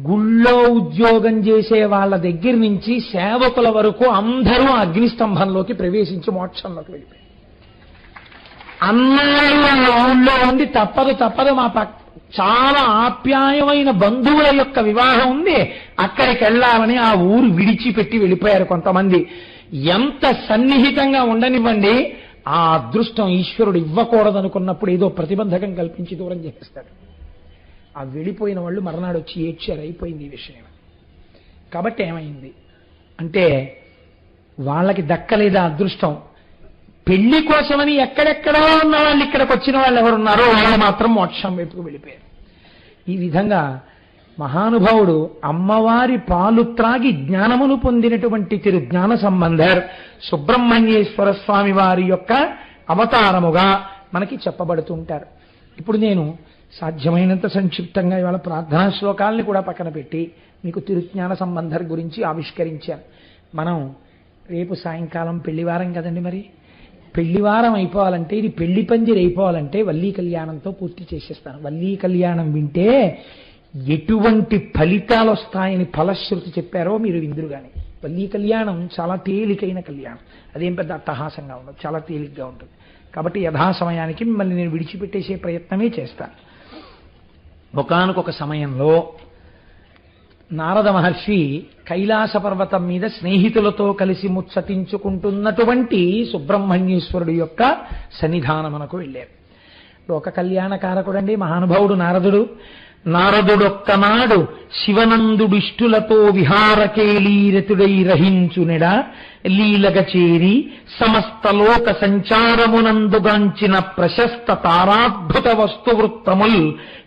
గుళ్ళో ఉద్యోగం చేసే వాళ్ళ దగ్గర నుంచి సేవకుల వరకు అందరూ అగ్నిస్తంభంలోకి ప్రవేశించి మోక్షంలోకి వెళ్ళిపోయారు. అన్నయ్య ఊళ్ళో ఉండి తప్పదు మా చాలా ఆప్యాయమైన బంధువుల యొక్క వివాహం ఉంది, అక్కడికి వెళ్ళాలని ఆ ఊరు విడిచిపెట్టి వెళ్ళిపోయారు కొంతమంది. ఎంత సన్నిహితంగా ఉండనివ్వండి, ఆ అదృష్టం ఈశ్వరుడు ఇవ్వకూడదనుకున్నప్పుడు ఏదో ప్రతిబంధకం కల్పించి దూరం చేస్తాడు. ఆ వెళ్ళిపోయిన వాళ్ళు మర్నాడు వచ్చి ఏడ్చారు, అయిపోయింది ఈ విషయం. కాబట్టి ఏమైంది అంటే వాళ్ళకి దక్కలేదా అదృష్టం. పెళ్లి కోసమని ఎక్కడెక్కడో ఉన్న వాళ్ళు ఇక్కడికి వచ్చిన వాళ్ళు ఎవరున్నారో వాళ్ళు మాత్రం మోక్షం వైపుకు వెళ్ళిపోయారు. ఈ విధంగా మహానుభావుడు అమ్మవారి పాలు త్రాగి జ్ఞానమును పొందినటువంటి తిరు జ్ఞాన సంబంధర్ సుబ్రహ్మణ్యేశ్వర స్వామి వారి యొక్క అవతారముగా మనకి చెప్పబడుతుంటారు. ఇప్పుడు నేను సాధ్యమైనంత సంక్షిప్తంగా ఇవాళ ప్రార్థనా శ్లోకాలని కూడా పక్కన పెట్టి మీకు తిరుజ్ఞాన సంబంధర్ గురించి ఆవిష్కరించాను. మనం రేపు సాయంకాలం పెళ్లివారం కదండి, మరి పెళ్లివారం అయిపోవాలంటే, ఇది పెళ్లి పందిరి అయిపోవాలంటే వల్లీ కళ్యాణంతో పూర్తి చేసేస్తాను. వల్లీ కళ్యాణం వింటే ఎటువంటి ఫలితాలు వస్తాయని ఫలశ్రుతి చెప్పారో మీరు విందురు. కానీ వల్లీ కళ్యాణం చాలా తేలికైన కళ్యాణం, అదేం పెద్ద అట్టహాసంగా ఉండదు, చాలా తేలిగ్గా ఉంటుంది. కాబట్టి యథాసమయానికి మిమ్మల్ని నేను విడిచిపెట్టేసే ప్రయత్నమే చేస్తాను. ఒకానొక సమయంలో నారద మహర్షి కైలాస పర్వతం మీద స్నేహితులతో కలిసి ముచ్చటించుకుంటున్నటువంటి సుబ్రహ్మణ్యేశ్వరుడు యొక్క సన్నిధానమునకు వెళ్ళారు. లోక కళ్యాణకారకుడండి మహానుభావుడు నారదుడు. నారదుడొక్కనాడు శివనందుడిష్టులతో విహారకేలీరతుడై రహించునెడ లీలగ చేరి సమస్త లోక సంచారమునందుగాంచిన ప్రశస్త తారాద్భుత వస్తువృత్తముల్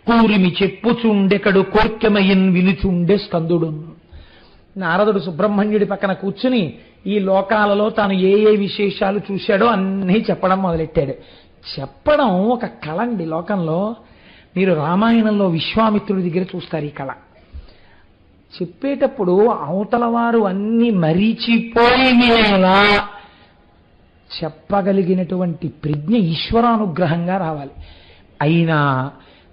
కూరిమి చెప్పుచుండెకడు కోర్కెమయన్ వినుచుండె స్కందుడు. నారదుడు సుబ్రహ్మణ్యుడి పక్కన కూర్చుని ఈ లోకాలలో తాను ఏ ఏ విశేషాలు చూశాడో అన్నీ చెప్పడం మొదలెట్టాడు. చెప్పడం ఒక కళ అండి లోకంలో. మీరు రామాయణంలో విశ్వామిత్రుడి దగ్గర చూస్తారు ఈ కళ. చెప్పేటప్పుడు అవతల వారు అన్ని మరిచిపోయేలా చెప్పగలిగినటువంటి ప్రజ్ఞ ఈశ్వరానుగ్రహంగా రావాలి. అయినా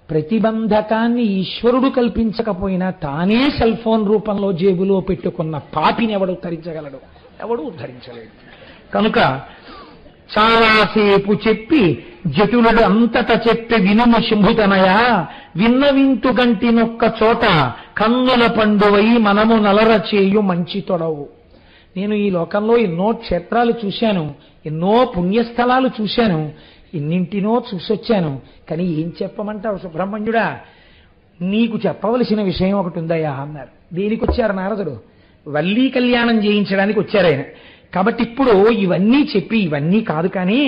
ప్రతిబంధకాన్ని ఈశ్వరుడు కల్పించకపోయినా తానే సెల్ ఫోన్ రూపంలో జేబులో పెట్టుకున్న పాపిని ఎవడు ఉద్ధరించగలడు? ఎవడు ఉద్ధరించలేడు. కనుక చాలాసేపు చెప్పి జటులుడు అంతట చెప్పి వినుము శంభుతనయా, విన్నవింతు గంటినొక్క చోట కన్నుల పండువై మనము నలర చేయు మంచి తొడవు. నేను ఈ లోకంలో ఎన్నో క్షేత్రాలు చూశాను, ఎన్నో పుణ్యస్థలాలు చూశాను, ఎన్నింటినో చూసొచ్చాను. కానీ ఏం చెప్పమంటావు సుబ్రహ్మణ్యుడా? నీకు చెప్పవలసిన విషయం ఒకటి ఉందయ్యా అన్నారు. దేనికి వచ్చారు నారదుడు? వల్లీ కళ్యాణం చేయించడానికి వచ్చారు ఆయన. కాబట్టి ఇప్పుడు ఇవన్నీ చెప్పి ఇవన్నీ కాదు, కానీ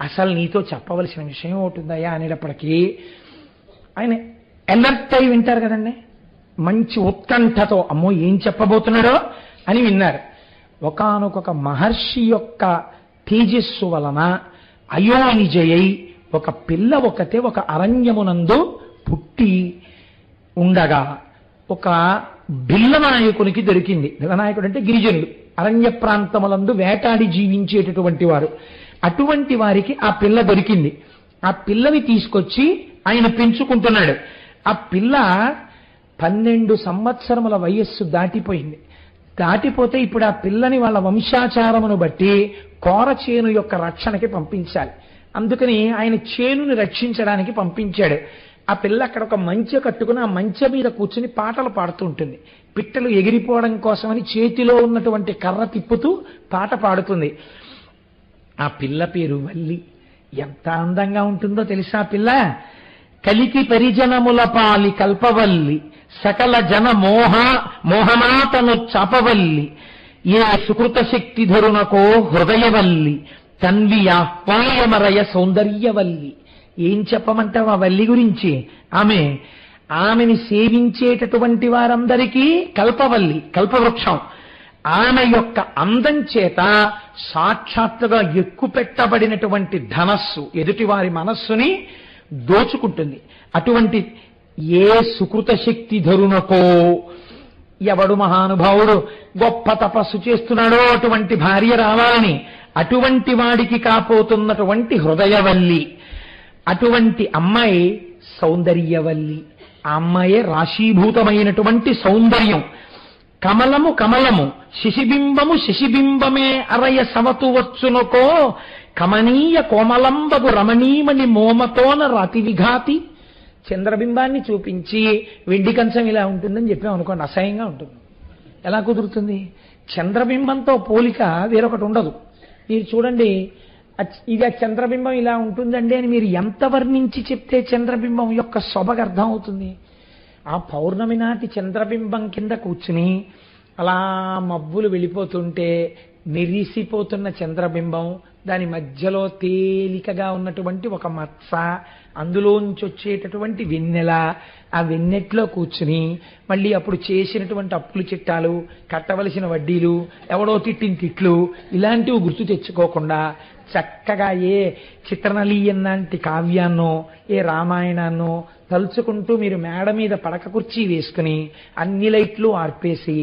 అసలు నీతో చెప్పవలసిన విషయం ఒకటి ఉందయ్యా అనేటప్పటికీ ఆయన అలర్ట్ అయి వింటారు కదండి. మంచి ఉత్కంఠతో అమ్మో ఏం చెప్పబోతున్నాడో అని విన్నారు. ఒకానొక మహర్షి యొక్క తేజస్సు వలన అయోనిజయై ఒక పిల్ల ఒకతే ఒక అరణ్యమునందు పుట్టి ఉండగా ఒక బిల్లనాయకునికి దొరికింది. బిల్లనాయకుడు అంటే గిరిజనుడు, అరణ్య ప్రాంతములందు వేటాడి జీవించేటటువంటి వారు. అటువంటి వారికి ఆ పిల్ల దొరికింది. ఆ పిల్లని తీసుకొచ్చి ఆయన పెంచుకుంటున్నాడు. ఆ పిల్ల 12 సంవత్సరముల వయస్సు దాటిపోయింది. దాటిపోతే ఇప్పుడు ఆ పిల్లని వాళ్ళ వంశాచారమును బట్టి కోర చేను యొక్క రక్షణకి పంపించాలి. అందుకని ఆయన చేనుని రక్షించడానికి పంపించాడు. ఆ పిల్ల అక్కడ ఒక మంచె కట్టుకుని ఆ మంచె మీద కూర్చుని పాటలు పాడుతూ ఉంటుంది. పిట్టలు ఎగిరిపోవడం కోసమని చేతిలో ఉన్నటువంటి కర్ర తిప్పుతూ పాట పాడుతుంది. ఆ పిల్ల పేరు వల్లి. ఎంత అందంగా ఉంటుందో తెలుసా పిల్ల? కలికి పరిజనముల పాలి కల్పవల్లి, సకల జన మోహనాతను చాపవల్లి, ఏ సుకృత శక్తి ధరునకో హృదయవల్లి, తన్వి ఆహ్వాయమరయ సౌందర్యవల్లి. ఏం చెప్పమంటావు ఆ వల్లి గురించి? ఆమెని సేవించేటటువంటి వారందరికీ కల్పవల్లి, కల్పవృక్షం. ఆమె యొక్క అందం చేత సాక్షాత్తుగా ఎక్కుపెట్టబడినటువంటి ధనస్సు ఎదుటివారి మనస్సుని దోచుకుంటుంది. అటువంటి ఏ సుకృత శక్తి ధరునకో, ఎవడు మహానుభావుడు గొప్ప తపస్సు చేస్తున్నాడో అటువంటి భార్య రావాలని, అటువంటి వాడికి కాపోతున్నటువంటి హృదయవల్లి, అటువంటి అమ్మాయి సౌందర్యవల్లి. ఆ అమ్మాయే రాశీభూతమైనటువంటి సౌందర్యం. కమలము కమలము, శిశిబింబము శిశిబింబమే అరయ సవతు వచ్చునకో, కమనీయ కోమలంబగు రమణీమణి మోమతోన రాతి విఘాతి. చంద్రబింబాన్ని చూపించి వెండి కంచం ఇలా ఉంటుందని చెప్పాం అనుకోండి, అసహ్యంగా ఉంటుంది. ఎలా కుదురుతుంది? చంద్రబింబంతో పోలిక వేరొకటి ఉండదు. మీరు చూడండి, ఇది ఆ చంద్రబింబం ఇలా ఉంటుందండి అని మీరు ఎంత వర్ణించి చెప్తే చంద్రబింబం యొక్క శోభకు అర్థం అవుతుంది. ఆ పౌర్ణమి నాటి చంద్రబింబం కింద కూర్చుని అలా మబ్బులు వెళ్ళిపోతుంటే మెరిసిపోతున్న చంద్రబింబం, దాని మధ్యలో తేలికగా ఉన్నటువంటి ఒక మత్స, అందులోంచి వచ్చేటటువంటి వెన్నెల, ఆ వెన్నెట్లో కూర్చుని మళ్ళీ అప్పుడు చేసినటువంటి అప్పులు చిట్టాలు, కట్టవలసిన వడ్డీలు, ఎవడో తిట్టిన తిట్లు, ఇలాంటివి గుర్తు తెచ్చుకోకుండా చక్కగా ఏ చిత్రనలీయం లాంటి కావ్యాన్నో ఏ రామాయణాన్నో తలుచుకుంటూ మీరు మేడ మీద పడక కుర్చీ వేసుకుని అన్ని లైట్లు ఆర్పేసి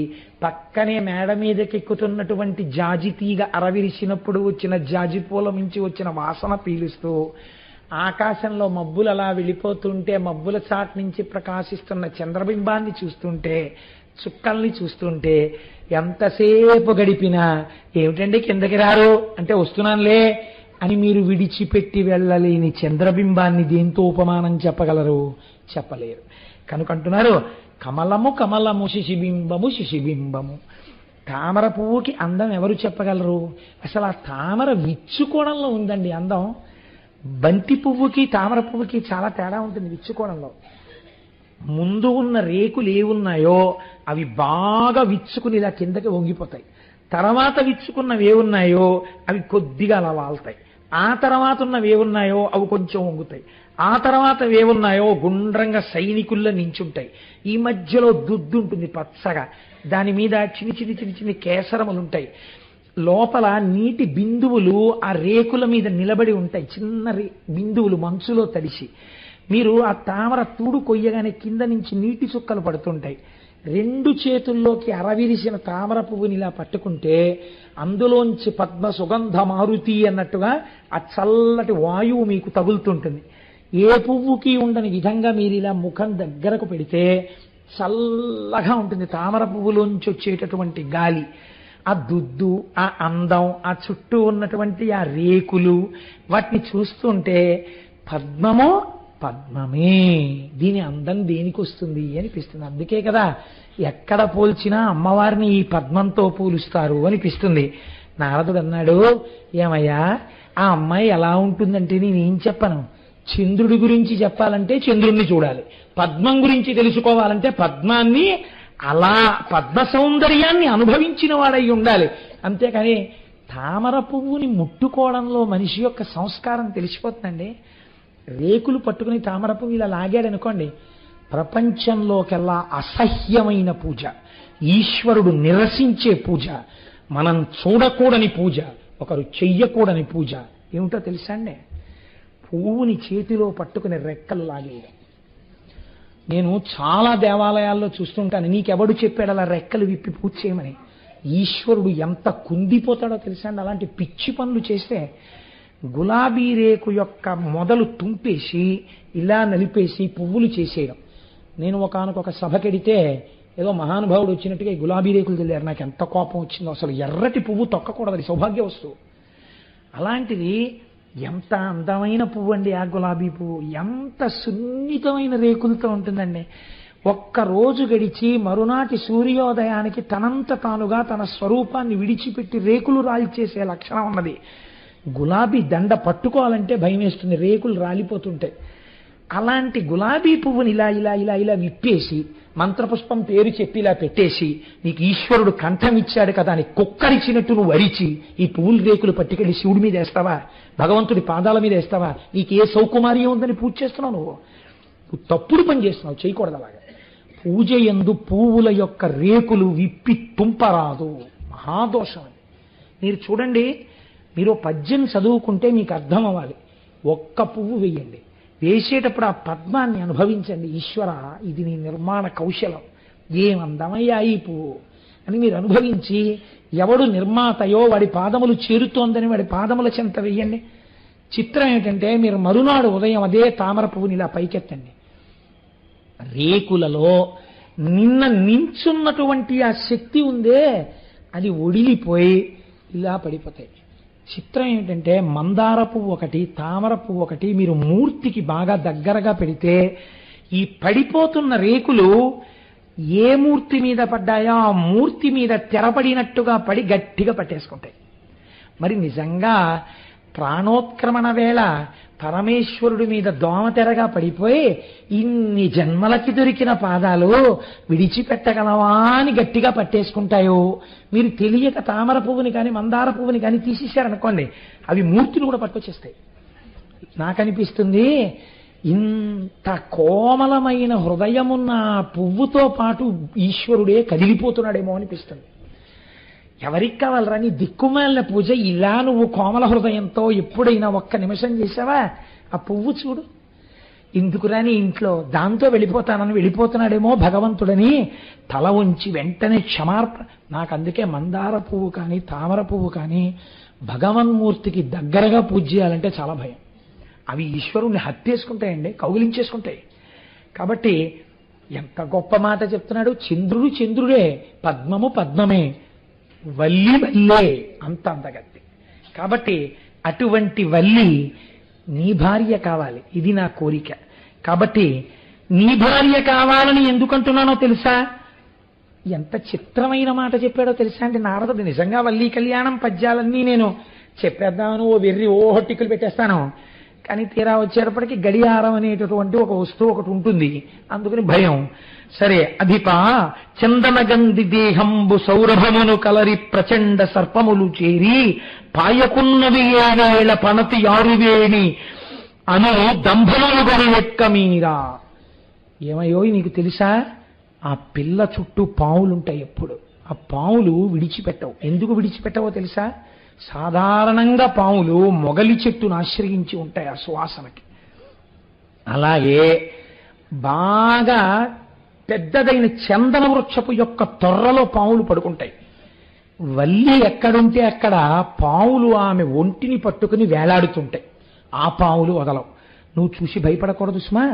పక్కనే మేడ మీదకెక్కుతున్నటువంటి జాజి తీగ అరవిరిసినప్పుడు వచ్చిన జాజి పూల నుంచి వచ్చిన వాసన పీలుస్తూ ఆకాశంలో మబ్బులు అలా వెళ్ళిపోతుంటే మబ్బుల చాట్ నుంచి ప్రకాశిస్తున్న చంద్రబింబాన్ని చూస్తుంటే, చుక్కల్ని చూస్తుంటే ఎంతసేపు గడిపినా ఏమిటండి కిందకి రారు అంటే వస్తున్నానులే అని మీరు విడిచిపెట్టి వెళ్ళలేని చంద్రబింబాన్ని దేంతో ఉపమానం చెప్పగలరు? చెప్పలేరు. కనుకంటున్నారు కమలము కమలము శిశిబింబము శిశిబింబము. తామర పువ్వుకి అందం ఎవరు చెప్పగలరు? అసలు ఆ తామర విచ్చుకోవడంలో ఉందండి అందం. బంతి పువ్వుకి తామర పువ్వుకి చాలా తేడా ఉంటుంది విచ్చుకోవడంలో. ముందు ఉన్న రేకులు ఏవున్నాయో అవి బాగా విచ్చుకుని ఇలా కిందకి వంగిపోతాయి. తర్వాత విచ్చుకున్నవి ఏవున్నాయో అవి కొద్దిగా అలా వాళ్తాయి. ఆ తర్వాత ఉన్నవి ఏవున్నాయో అవి కొంచెం వంగుతాయి. ఆ తర్వాత ఏవున్నాయో గుండ్రంగా సైనికుల్లో నించుంటాయి. ఈ మధ్యలో దుద్దు ఉంటుంది పచ్చగా, దాని మీద చిన్ని చిన్ని చిన్ని చిన్ని కేసరములుంటాయి. లోపల నీటి బిందువులు ఆ రేకుల మీద నిలబడి ఉంటాయి, చిన్న బిందువులు మంచులో తడిసి. మీరు ఆ తామర తూడు కొయ్యగానే కింద నుంచి నీటి చుక్కలు పడుతుంటాయి. రెండు చేతుల్లోకి అరవిరిసిన తామర పువ్వుని ఇలా పట్టుకుంటే అందులోంచి పద్మ సుగంధ మారుతి అన్నట్టుగా ఆ చల్లటి వాయువు మీకు తగులుతుంటుంది. ఏ పువ్వుకి ఉండని విధంగా మీరు ఇలా ముఖం దగ్గరకు పెడితే చల్లగా ఉంటుంది తామర పువ్వులోంచి వచ్చేటటువంటి గాలి. ఆ దుద్దు, ఆ అందం, ఆ చుట్టూ ఉన్నటువంటి ఆ రేకులు, వాటిని చూస్తుంటే పద్మమో పద్మమే, దీని అందం దేనికి వస్తుంది అనిపిస్తుంది. అందుకే కదా ఎక్కడ పోల్చినా అమ్మవారిని ఈ పద్మంతో పోలుస్తారు అనిపిస్తుంది. నారదుడు అన్నాడు, ఏమయ్యా ఆ అమ్మాయి ఎలా ఉంటుందంటే నేనేం చెప్పను, చంద్రుడి గురించి చెప్పాలంటే చంద్రుణ్ణి చూడాలి, పద్మం గురించి తెలుసుకోవాలంటే పద్మాన్ని అలా పద్మ సౌందర్యాన్ని అనుభవించిన వాడై ఉండాలి. అంతేకాని తామర పువ్వుని ముట్టుకోవడంలో మనిషి యొక్క సంస్కారం తెలిసిపోతుందండి. రేకులు పట్టుకుని తామర పువ్వు ఇలా లాగాడనుకోండి, ప్రపంచంలోకెల్లా అసహ్యమైన పూజ, ఈశ్వరుడు నిరసించే పూజ, మనం చూడకూడని పూజ, ఒకరు చెయ్యకూడని పూజ ఏమిటో తెలుసా అండి? పువ్వుని చేతిలో పట్టుకుని రెక్కలు లాగేయడం. నేను చాలా దేవాలయాల్లో చూస్తుంటాను, నీకెవడు చెప్పాడు అలా రెక్కలు విప్పి పూజ చేయమని? ఈశ్వరుడు ఎంత కుందిపోతాడో తెలుసా అండి అలాంటి పిచ్చి పనులు చేస్తే. గులాబీ రేకు యొక్క మొదలు తుంపేసి ఇలా నలిపేసి పువ్వులు చేసేయడం. నేను ఒకానొక సభకెడితే ఏదో మహానుభావుడు వచ్చినట్టుగా ఈ గులాబీ రేకులు తెలియారు. నాకు ఎంత కోపం వచ్చిందో. అసలు ఎర్రటి పువ్వు తొక్కకూడదు, సౌభాగ్య వస్తువు. అలాంటిది ఎంత అందమైన పువ్వు అండి ఆ గులాబీ పువ్వు, ఎంత సున్నితమైన రేకులతో ఉంటుందండి. ఒక్కరోజు గడిచి మరునాటి సూర్యోదయానికి తనంత తానుగా తన స్వరూపాన్ని విడిచిపెట్టి రేకులు రాల్చేసే లక్షణం ఉన్నది. గులాబీ దండ పట్టుకోవాలంటే భయం వేస్తుంది, రేకులు రాలిపోతుంటాయి. అలాంటి గులాబీ పువ్వుని ఇలా ఇలా ఇలా ఇలా విప్పేసి మంత్రపుష్పం పేరు చెప్పి ఇలా పెట్టేసి, నీకు ఈశ్వరుడు కంఠం ఇచ్చాడు కదా అని కుక్కరిచ్చినట్టు నువ్వు వరిచి ఈ పువ్వుల రేకులు పట్టుకెళ్ళి శివుడి మీద వేస్తావా, భగవంతుడి పాదాల మీద వేస్తావా? నీకు ఏ సౌకుమార్యం ఉందని పూజ చేస్తున్నావు? నువ్వు తప్పుడు పని చేస్తున్నావు, చేయకూడదు అలాగా. పూజ యందు పువ్వుల యొక్క రేకులు విప్పి తుంపరాదు, మహాదోషం. మీరు చూడండి, మీరు పద్యం చదువుకుంటే మీకు అర్థం అవ్వాలి. ఒక్క పువ్వు వేయండి, వేసేటప్పుడు ఆ పద్మాన్ని అనుభవించండి. ఈశ్వర, ఇది నీ నిర్మాణ కౌశలం, ఏమందమయ్యా ఈ పువ్వు అని మీరు అనుభవించి, ఎవడు నిర్మాతయో వాడి పాదములు చేరుతోందని వాడి పాదముల చెంత వేయండి. చిత్రం ఏంటంటే, మీరు మరునాడు ఉదయం అదే తామర పువ్వుని ఇలా పైకెత్తండి, రేకులలో నిన్న నించున్నటువంటి ఆ శక్తి ఉందే అది ఒడిలిపోయి ఇలా పడిపోతాయి. చిత్రం ఏంటంటే, మందార పువ్వు ఒకటి, తామర పువ్వు ఒకటి మీరు మూర్తికి బాగా దగ్గరగా పెడితే ఈ పడిపోతున్న రేకులు ఏ మూర్తి మీద పడ్డాయో ఆ మూర్తి మీద తెరపడినట్టుగా పడి గట్టిగా పట్టేసుకుంటాయి. మరి నిజంగా ప్రాణోత్క్రమణ వేళ పరమేశ్వరుడి మీద దోమతెరగా పడిపోయి ఇన్ని జన్మలకి దొరికిన పాదాలు విడిచిపెట్టగలవా అని గట్టిగా పట్టేసుకుంటాయో. మీరు తెలియక తామర పువ్వుని కానీ మందార పువ్వుని కానీ తీసేశారనుకోండి, అవి మూర్తిని కూడా పట్టుకొచ్చేస్తాయి. నాకనిపిస్తుంది, ఇంత కోమలమైన హృదయమున్న పువ్వుతో పాటు ఈశ్వరుడే కదిలిపోతున్నాడేమో అనిపిస్తుంది. ఎవరికి కావాలరా నీ దిక్కుమాలిన పూజ? ఇలా నువ్వు కోమల హృదయంతో ఎప్పుడైనా ఒక్క నిమిషం చేసావా? ఆ పువ్వు చూడు, ఇందుకురా నీ ఇంట్లో దాంతో వెళ్ళిపోతున్నాడేమో భగవంతుడని తల ఉంచి వెంటనే క్షమార్పణ. నాకు అందుకే మందార పువ్వు కానీ తామర పువ్వు కానీ భగవన్మూర్తికి దగ్గరగా పూజ చేయాలంటే చాలా భయం. అవి ఈశ్వరుణ్ణి హత్యేసుకుంటాయండి, కౌగిలించేసుకుంటాయి. కాబట్టి ఎంత గొప్ప మాట చెప్తున్నాడు. చంద్రుడు చంద్రుడే, పద్మము పద్మమే, వల్లి వల్లే, అంత అంతగత్తి. కాబట్టి అటువంటి వల్లి నీ భార్య కావాలి, ఇది నా కోరిక. కాబట్టి నీ భార్య కావాలని ఎందుకంటున్నానో తెలుసా? ఎంత చిత్రమైన మాట చెప్పాడో తెలుసా అంటే నారదుడు. నిజంగా వల్లి కళ్యాణం పద్యాలన్నీ నేను చెప్పేద్దామని ఓ వెర్రి హొట్టికలు పెట్టేస్తాను, కానీ తీరా వచ్చేటప్పటికి గడియారం అనేటటువంటి ఒక వస్తువు ఒకటి ఉంటుంది, అందుకని భయం. సరే, అధిప చందనగంధి దేహంబు సౌరభమును కలరి ప్రచండ సర్పములు చేరి పాయకున్నవి ఏవేళ పనతి యారువేణి అను దంభములు గని ఎక్క మీరా. ఏమయ్యో నీకు తెలుసా, ఆ పిల్ల చుట్టూ పావులుంటాయి ఎప్పుడు. ఆ పావులు విడిచిపెట్టవు. ఎందుకు విడిచిపెట్టవో తెలుసా? సాధారణంగా పాములు మొగలి చెట్టును ఆశ్రయించి ఉంటాయి ఆ సువాసనకి. అలాగే బాగా పెద్దదైన చందన వృక్షపు యొక్క తొర్రలో పావులు పడుకుంటాయి. వల్లి ఎక్కడుంటే అక్కడ పావులు ఆమె ఒంటిని పట్టుకుని వేలాడుతుంటాయి. ఆ పావులు వదలవు. నువ్వు చూసి భయపడకూడదు సుమా.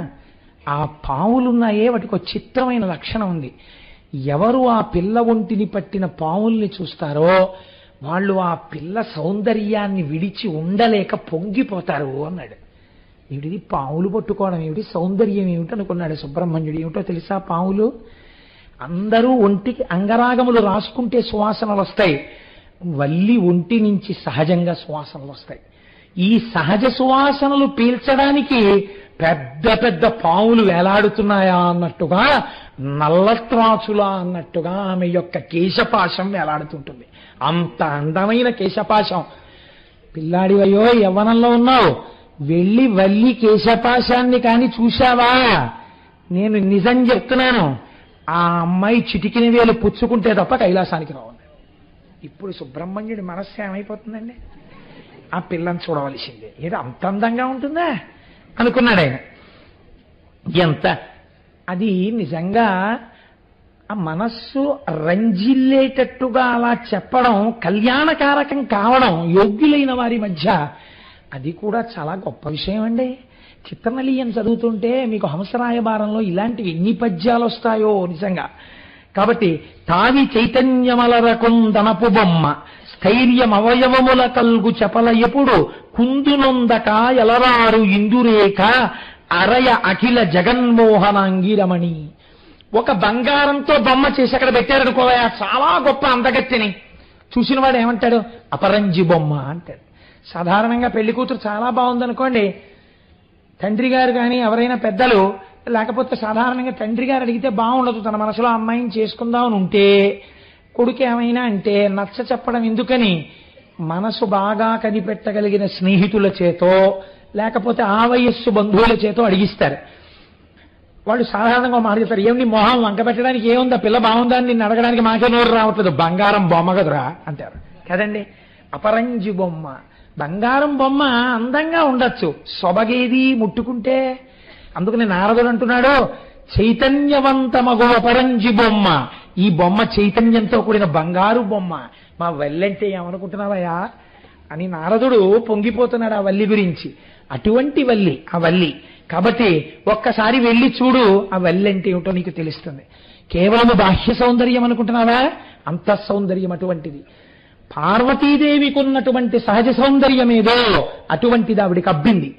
ఆ పావులున్నాయే వాటికి ఒక చిత్రమైన లక్షణం ఉంది. ఎవరు ఆ పిల్ల ఒంటిని పట్టిన పావుల్ని చూస్తారో వాళ్ళు ఆ పిల్ల సౌందర్యాన్ని విడిచి ఉండలేక పొంగిపోతారు అన్నాడు. ఏమిటిది పావులు పట్టుకోవడం ఏమిటి, సౌందర్యం ఏమిటి అనుకున్నాడు సుబ్రహ్మణ్యుడు. ఏమిటో తెలుసా పావులు? అందరూ ఒంటికి అంగరాగములు రాసుకుంటే సువాసనలు వస్తాయి. వల్లి ఒంటి నుంచి సహజంగా సువాసనలు వస్తాయి. ఈ సహజ సువాసనలు పీల్చడానికి పెద్ద పెద్ద పావులు వేలాడుతున్నాయా అన్నట్టుగా, నల్లత్రాచులా అన్నట్టుగా ఆమె యొక్క కేశపాశం వేలాడుతుంటుంది. అంత అందమైన కేశపాశం. పిల్లాడివయ్యో యవ్వనంలో ఉన్నావు, వెళ్ళి వల్లి కేశపాశాన్ని కాని చూశావా? నేను నిజం చెప్తున్నాను, ఆ అమ్మాయి చిటికిన వేలు పుచ్చుకుంటే తప్ప కైలాసానికి రావాలి. ఇప్పుడు సుబ్రహ్మణ్యుడి మనస్సు ఏమైపోతుందండి? ఆ పిల్లని చూడవలసిందే. ఏదో అంత అందంగా ఉంటుందా అనుకున్నాడు ఆయన. ఎంత అది నిజంగా ఆ మనస్సు రంజిల్లేటట్టుగా అలా చెప్పడం, కళ్యాణకారకం కావడం యోగ్యులైన వారి మధ్య, అది కూడా చాలా గొప్ప విషయం అండి. చిత్రనలీయం చదువుతుంటే మీకు హంసరాయబారంలో ఇలాంటివి ఎన్ని పద్యాలు వస్తాయో నిజంగా. కాబట్టి తావి చైతన్యమలరకుందనపు బొమ్మ స్థైర్యమవయవముల కల్గు చెప్పల ఎప్పుడు కుందునొందక ఎలరారు ఇందురేఖ అరయ అఖిల జగన్మోహనాంగిరమణి. ఒక బంగారంతో బొమ్మ చేసి అక్కడ పెట్టారనుకోవా, చాలా గొప్ప అందగత్తిని. చూసిన వాడు ఏమంటాడు? అపరంజి బొమ్మ అంటాడు. సాధారణంగా పెళ్లి కూతురు చాలా బాగుందనుకోండి, తండ్రి గారు కానీ ఎవరైనా పెద్దలు, లేకపోతే సాధారణంగా తండ్రి గారు అడిగితే బాగుండదు, తన మనసులో అమ్మాయిని చేసుకుందామని ఉంటే కొడుకు ఏమైనా అంటే నచ్చ చెప్పడం ఎందుకని మనసు బాగా కనిపెట్టగలిగిన స్నేహితుల చేతో లేకపోతే ఆ వయస్సు బంధువుల చేతో అడిగిస్తారు. వాళ్ళు సాధారణంగా మాట్లాడతారు, ఏమి మొహం వంక పెట్టడానికి ఏముందా, పిల్ల బాగుందా అని నిన్ను అడగడానికి మాకే నోరు రావట్లేదు, బంగారం బొమ్మ కదురా అంటారు కదండి. అపరంజి బొమ్మ, బంగారం బొమ్మ అందంగా ఉండొచ్చు, సొబగేది ముట్టుకుంటే. అందుకని నారదుడు అంటున్నాడు, చైతన్యవంతమగు అపరంజి బొమ్మ, ఈ బొమ్మ చైతన్యంతో కూడిన బంగారు బొమ్మ, మా వల్లంటే ఏమనుకుంటున్నావయ్యా అని నారదుడు పొంగిపోతున్నాడు ఆ వల్లి గురించి. అటువంటి వల్లి ఆ వల్లి. కాబట్టి ఒక్కసారి వెళ్ళి చూడు, ఆ వల్లి అంటే ఏమిటో నీకు తెలుస్తుంది. కేవలం బాహ్య సౌందర్యం అనుకుంటున్నావా? అంతః సౌందర్యం అటువంటిది. పార్వతీదేవికి ఉన్నటువంటి సహజ సౌందర్యం ఏదో అటువంటిది ఆవిడికి అబ్బింది.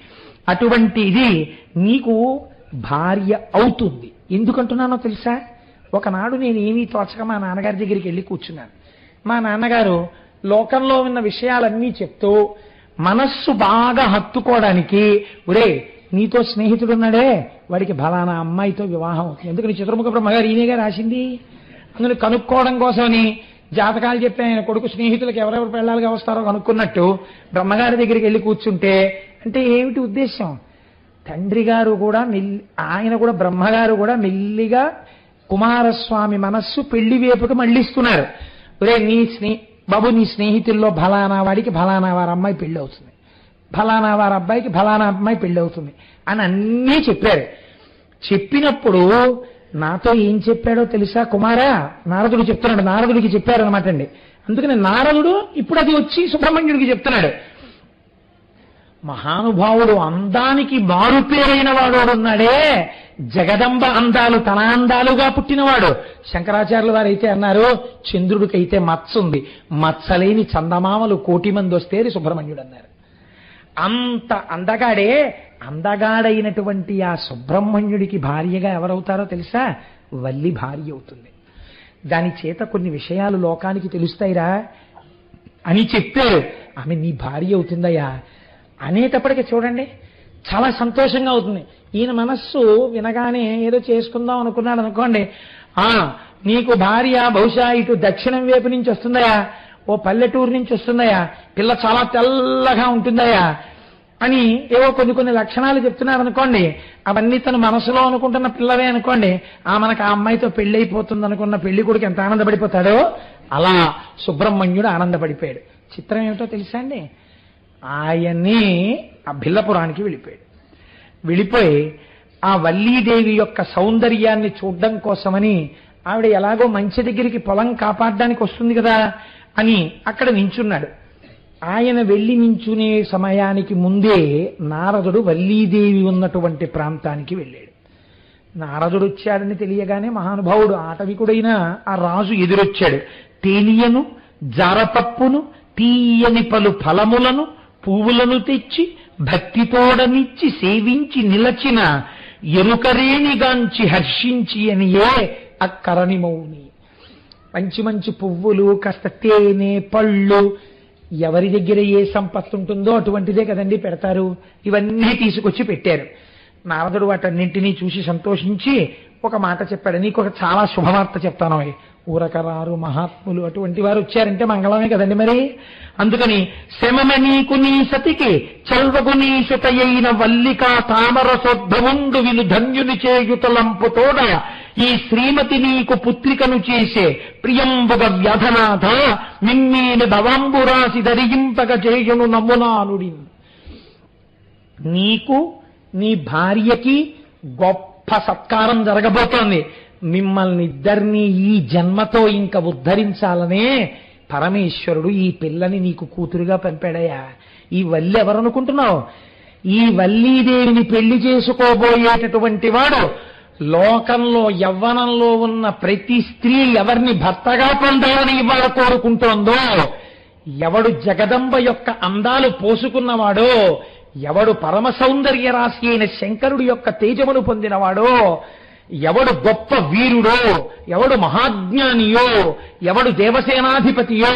అటువంటిది నీకు భార్య అవుతుంది. ఎందుకంటున్నానో తెలుసా? ఒకనాడు నేను ఏమీ తోచక మా నాన్నగారి దగ్గరికి వెళ్ళి కూర్చున్నాను. మా నాన్నగారు లోకంలో ఉన్న విషయాలన్నీ చెప్తూ మనస్సు బాగా హత్తుకోవడానికి, ఒరే నీతో స్నేహితుడున్నాడే వాడికి ఫలానా అమ్మాయితో వివాహం అవుతుంది. ఎందుకని చతుర్ముఖ బ్రహ్మగారు ఈయనగా రాసింది. అందులో కనుక్కోవడం కోసమని జాతకాలు చెప్పి ఆయన కొడుకు స్నేహితులకు ఎవరెవరు పెళ్ళాలుగా వస్తారో కనుక్కున్నట్టు బ్రహ్మగారి దగ్గరికి వెళ్ళి కూర్చుంటే, అంటే ఏమిటి ఉద్దేశం? తండ్రి గారు కూడా ఆయన కూడా బ్రహ్మగారు కూడా మెల్లిగా కుమారస్వామి మనస్సు పెళ్లి వైపుకు మళ్ళిస్తున్నారు. ఒరే బాబు నీ స్నేహితుల్లో ఫలానా వాడికి ఫలానా వారి అమ్మాయి పెళ్లి అవుతుంది, ఫలానా వారి అబ్బాయికి ఫలానా అమ్మాయి పెళ్లి అవుతుంది అని అన్నీ చెప్పారు. చెప్పినప్పుడు నాతో ఏం చెప్పాడో తెలుసా కుమారా? నారదుడు చెప్తున్నాడు, నారదుడికి చెప్పారనమాట అండి. అందుకని నారదుడు ఇప్పుడు అది వచ్చి సుబ్రహ్మణ్యుడికి చెప్తున్నాడు. మహానుభావుడు అందానికి మారుపేరైన వాడు ఉన్నాడే, జగదంబ అందాలు తన అందాలుగా పుట్టినవాడు. శంకరాచార్యుల వారు అయితే అన్నారు, చంద్రుడికైతే మచ్చ ఉంది, మచ్చలేని చందమామలు 1,000,000 మంది వస్తే సుబ్రహ్మణ్యుడు అన్నారు. అంత అందగాడే. అందగాడైనటువంటి ఆ సుబ్రహ్మణ్యుడికి భార్యగా ఎవరవుతారో తెలుసా? వల్లి భార్య అవుతుంది. దాని చేత కొన్ని విషయాలు లోకానికి తెలుస్తాయిరా అని చెప్పారు. ఆమె నీ భార్య అవుతుందయ్యా అనేటప్పటికీ చూడండి చాలా సంతోషంగా అవుతుంది. ఈయన మనస్సు వినగానే ఏదో చేసుకుందాం అనుకున్నాడు అనుకోండి, నీకు భార్య బహుశా ఇటు దక్షిణం వైపు నుంచి వస్తుందయా, ఓ పల్లెటూరు నుంచి వస్తుందయా, పిల్ల చాలా తెల్లగా ఉంటుందయా అని ఏవో కొన్ని లక్షణాలు చెప్తున్నారు అనుకోండి. అవన్నీ తన మనసులో అనుకుంటున్న పిల్లవే అనుకోండి. మనకు ఆ అమ్మాయితో పెళ్లి అయిపోతుంది అనుకున్న పెళ్లి కొడుకు ఎంత ఆనందపడిపోతాడో అలా సుబ్రహ్మణ్యుడు ఆనందపడిపోయాడు. చిత్రం ఏమిటో తెలుసా అండి? ఆయన్ని ఆ భిల్లపురానికి వెళ్ళిపోయాడు. వెళ్ళిపోయి ఆ వల్లీదేవి యొక్క సౌందర్యాన్ని చూడడం కోసమని ఆవిడ ఎలాగో మంచి దగ్గరికి పొలం కాపాడడానికి వస్తుంది కదా అని అక్కడ నించున్నాడు. ఆయన వెళ్లి నించునే సమయానికి ముందే నారదుడు వల్లీదేవి ఉన్నటువంటి ప్రాంతానికి వెళ్ళాడు. నారదుడు వచ్చాడని తెలియగానే మహానుభావుడు ఆటవికుడైన ఆ రాజు ఎదురొచ్చాడు. తేలియను జారపప్పును తీయని పలు ఫలములను పువ్వులను తెచ్చి భక్తితోడనిచ్చి సేవించి నిలచిన ఎరుకరేణిగాంచి హర్షించి అనియే అక్కరని మౌని. మంచి మంచి పువ్వులు, కాస్త తేనె, పళ్ళు, ఎవరి దగ్గర ఏ సంపత్తి ఉంటుందో అటువంటిదే కదండి పెడతారు. ఇవన్నీ తీసుకొచ్చి పెట్టారు. నారదుడు వాటన్నింటినీ చూసి సంతోషించి ఒక మాట చెప్పాడు. నీకు ఒక చాలా శుభవార్త చెప్తాను. ఊరకరారు మహాత్ములు అటువంటి వారు వచ్చారంటే మంగళమే కదండి మరి. అందుకని శమమ నీకు నీ సతికి చల్వగు నీ సుతయైన వల్లికా తామరసోద్భవుండు విను ధన్యుని చేయుతలంపుతోడ ఈ శ్రీమతి నీకు పుత్రికను చేసే ప్రియంబుగ వ్యధనాథ మిమ్మీని భవంబురాసి ధరింపగ చేయును నమ్మునానుడి. నీకు నీ భార్యకి గొప్ప సత్కారం జరగబోతోంది. మిమ్మల్ని ఇద్దరినీ ఈ జన్మతో ఇంకా ఉద్ధరించాలనే పరమేశ్వరుడు ఈ పిల్లని నీకు కూతురుగా పంపాడయ్యా. ఈ వల్లి ఎవరనుకుంటున్నావు? ఈ వల్లీదేవిని పెళ్లి చేసుకోబోయేటటువంటి వాడు లోకంలో యవ్వనంలో ఉన్న ప్రతి స్త్రీ ఎవరిని భర్తగా పొందాలని ఇవాళ కోరుకుంటోందో, ఎవడు జగదంబ యొక్క అందాలు పోసుకున్నవాడో, ఎవడు పరమ సౌందర్య రాశి అయిన శంకరుడి యొక్క తేజమును పొందినవాడో, ఎవడు గొప్ప వీరుడో, ఎవడు మహాజ్ఞానియో, ఎవడు దేవసేనాధిపతియో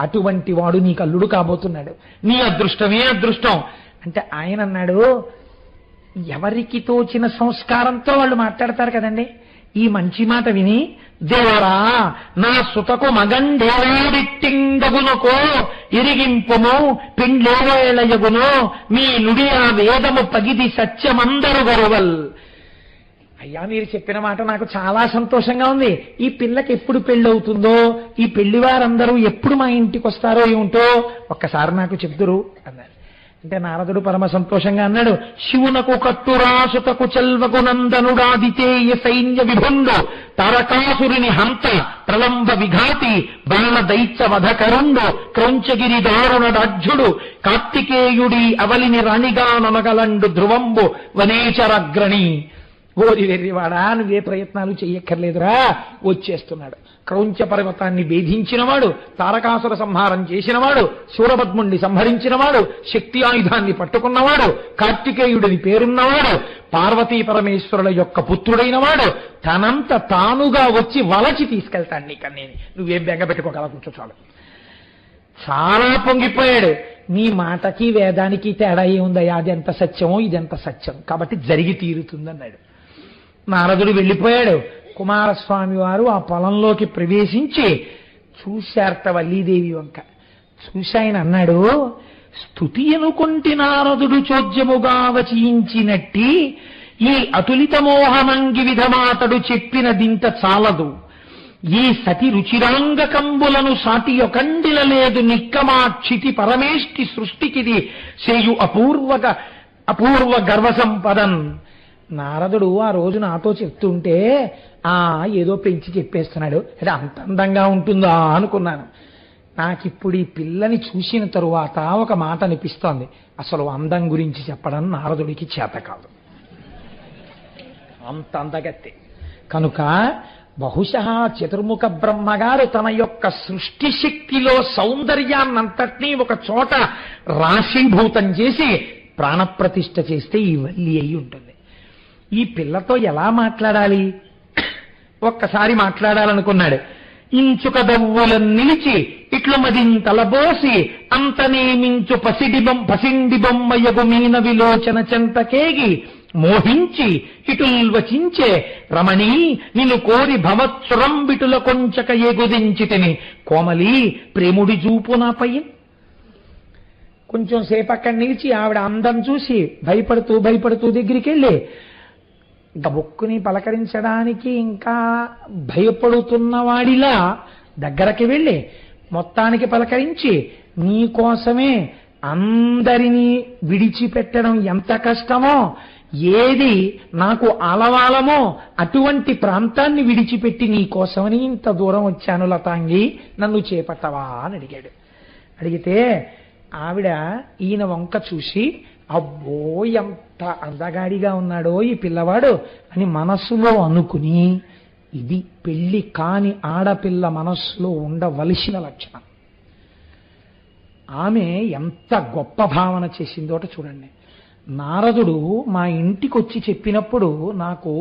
అటువంటి వాడు నీకు అల్లుడు కాబోతున్నాడు. నీ అదృష్టమే అదృష్టం అంటే ఆయన అన్నాడు. ఎవరికి తోచిన సంస్కారంతో వాళ్ళు మాట్లాడతారు కదండి. ఈ మంచి మాట విని దేవరా నా సుతకు మగండేడిట్టిండగునకో ఇరిగింపుము పిండేవేళయగునో మీ నుడి ఆ వేదము పగిది సత్యమందరు గరువల్. అయ్యా మీరు చెప్పిన మాట నాకు చాలా సంతోషంగా ఉంది. ఈ పిల్లకి ఎప్పుడు పెళ్ళవుతుందో, ఈ పెళ్లి వారందరూ ఎప్పుడు మా ఇంటికి వస్తారో ఏమిటో ఒక్కసారి నాకు చెప్దురు అన్నారు. అంటే నారదుడు పరమ సంతోషంగా అన్నాడు. శివునకు కట్టురాసుతకు చెల్వకు నందనుడాదితేయ సైన్య విభుండు తారకాసురుని హంత ప్రలంబ విఘాతి బాణ దైత్య వధకరుండు క్రౌంచగిరి దారుణడాఢ్యుడు కార్తికేయుడి అవలిని రాణిగా నొనగలండు ధ్రువంబు వనేచరగ్రణి. ఓరి వెర్రివాడా నువ్వే ప్రయత్నాలు చెయ్యక్కర్లేదురా, వచ్చేస్తున్నాడు. క్రౌంచ పర్వతాన్ని భేదించినవాడు, తారకాసుర సంహారం చేసినవాడు, శూరపద్ముణ్ణి సంహరించినవాడు, శక్తి ఆయుధాన్ని పట్టుకున్నవాడు, కార్తికేయుడిని పేరున్నవాడు, పార్వతీ పరమేశ్వరుల యొక్క పుత్రుడైన వాడు తనంత తానుగా వచ్చి వలచి తీసుకెళ్తాడు నీకన్నీ. నువ్వేం బెంగ పెట్టుకోగల కూర్చో చాలు. చాలా పొంగిపోయాడు. నీ మాటకి వేదానికి తేడా ఏముందయ్యా, అది ఎంత సత్యమో ఇదెంత సత్యం, కాబట్టి జరిగి తీరుతుందన్నాడు. నారదుడు వెళ్ళిపోయాడు. కుమారస్వామి వారు ఆ పొలంలోకి ప్రవేశించి చూశారట వల్లీదేవి వంక. చూసి ఆయన అన్నాడు, స్తుతి అనుకొంటి నారదుడు చోద్యముగా వచించినట్టి ఈ అతులిత మోహనంగి విధమాతడు చెప్పినదింత చాలదు. ఈ సతి రుచిరాంగ కంబులను సాటి ఒకండిల లేదు నిక్కమాక్షితి పరమేష్టి సృష్టికిది చేయు అపూర్వ గర్వ సంపదన్. నారదుడు ఆ రోజు నాతో చెప్తుంటే ఏదో పెంచి చెప్పేస్తున్నాడు. అంటే అంత అందంగా ఉంటుందా అనుకున్నాను. నాకిప్పుడు ఈ పిల్లని చూసిన తరువాత ఒక మాట అనిపిస్తోంది. అసలు అందం గురించి చెప్పడం నారదుడికి చేత కాదు, అంత అందగత్తే. కనుక బహుశః చతుర్ముఖ బ్రహ్మగారు తన యొక్క సృష్టి శక్తిలో సౌందర్యాన్నంతటినీ ఒక చోట రాశీభూతం చేసి ప్రాణప్రతిష్ఠ చేస్తే ఈ వల్లి అయి ఉంటుంది. ఈ పిల్లతో ఎలా మాట్లాడాలి? ఒక్కసారి మాట్లాడాలనుకున్నాడు. ఇంచుక దవ్వులను నిలిచి ఇట్లు మదింతలబోసి అంతనేమించు పసిండి బొమ్మయగు మీన విలోచన చెంతకేగి మోహించి ఇటుల్వచించే రమణీ నిన్ను కోరి భవత్సురంబిటుల కొంచక ఎగుదించితిని కోమలి ప్రేముడి చూపు నాపై. కొంచెం సేపు అక్కడ నిలిచి ఆవిడ అందం చూసి భయపడుతూ దగ్గరికి వెళ్ళి గబుక్కుని పలకరించడానికి ఇంకా భయపడుతున్నవాడిలా దగ్గరకి వెళ్ళి మొత్తానికి పలకరించి నీకోసమే అందరినీ విడిచిపెట్టడం ఎంత కష్టమో ఏది నాకు ఆలవాలమో అటువంటి ప్రాంతాన్ని విడిచిపెట్టి నీ కోసమని ఇంత దూరం వచ్చాను లతాంగి, నన్ను చేపట్టవా అని అడిగాడు. అడిగితే ఆవిడ ఈయన వంక చూసి, అబ్బో ఎంత అందగాడిగా ఉన్నాడో ఈ పిల్లవాడు అని మనస్సులో అనుకుని, ఇది పెళ్లి కాని ఆడపిల్ల మనస్సులో ఉండవలసిన లక్షణం. ఆమె ఎంత గొప్ప భావన చేసిందోట చూడండి. నారదుడు మా ఇంటికి వచ్చి చెప్పినప్పుడు నాకు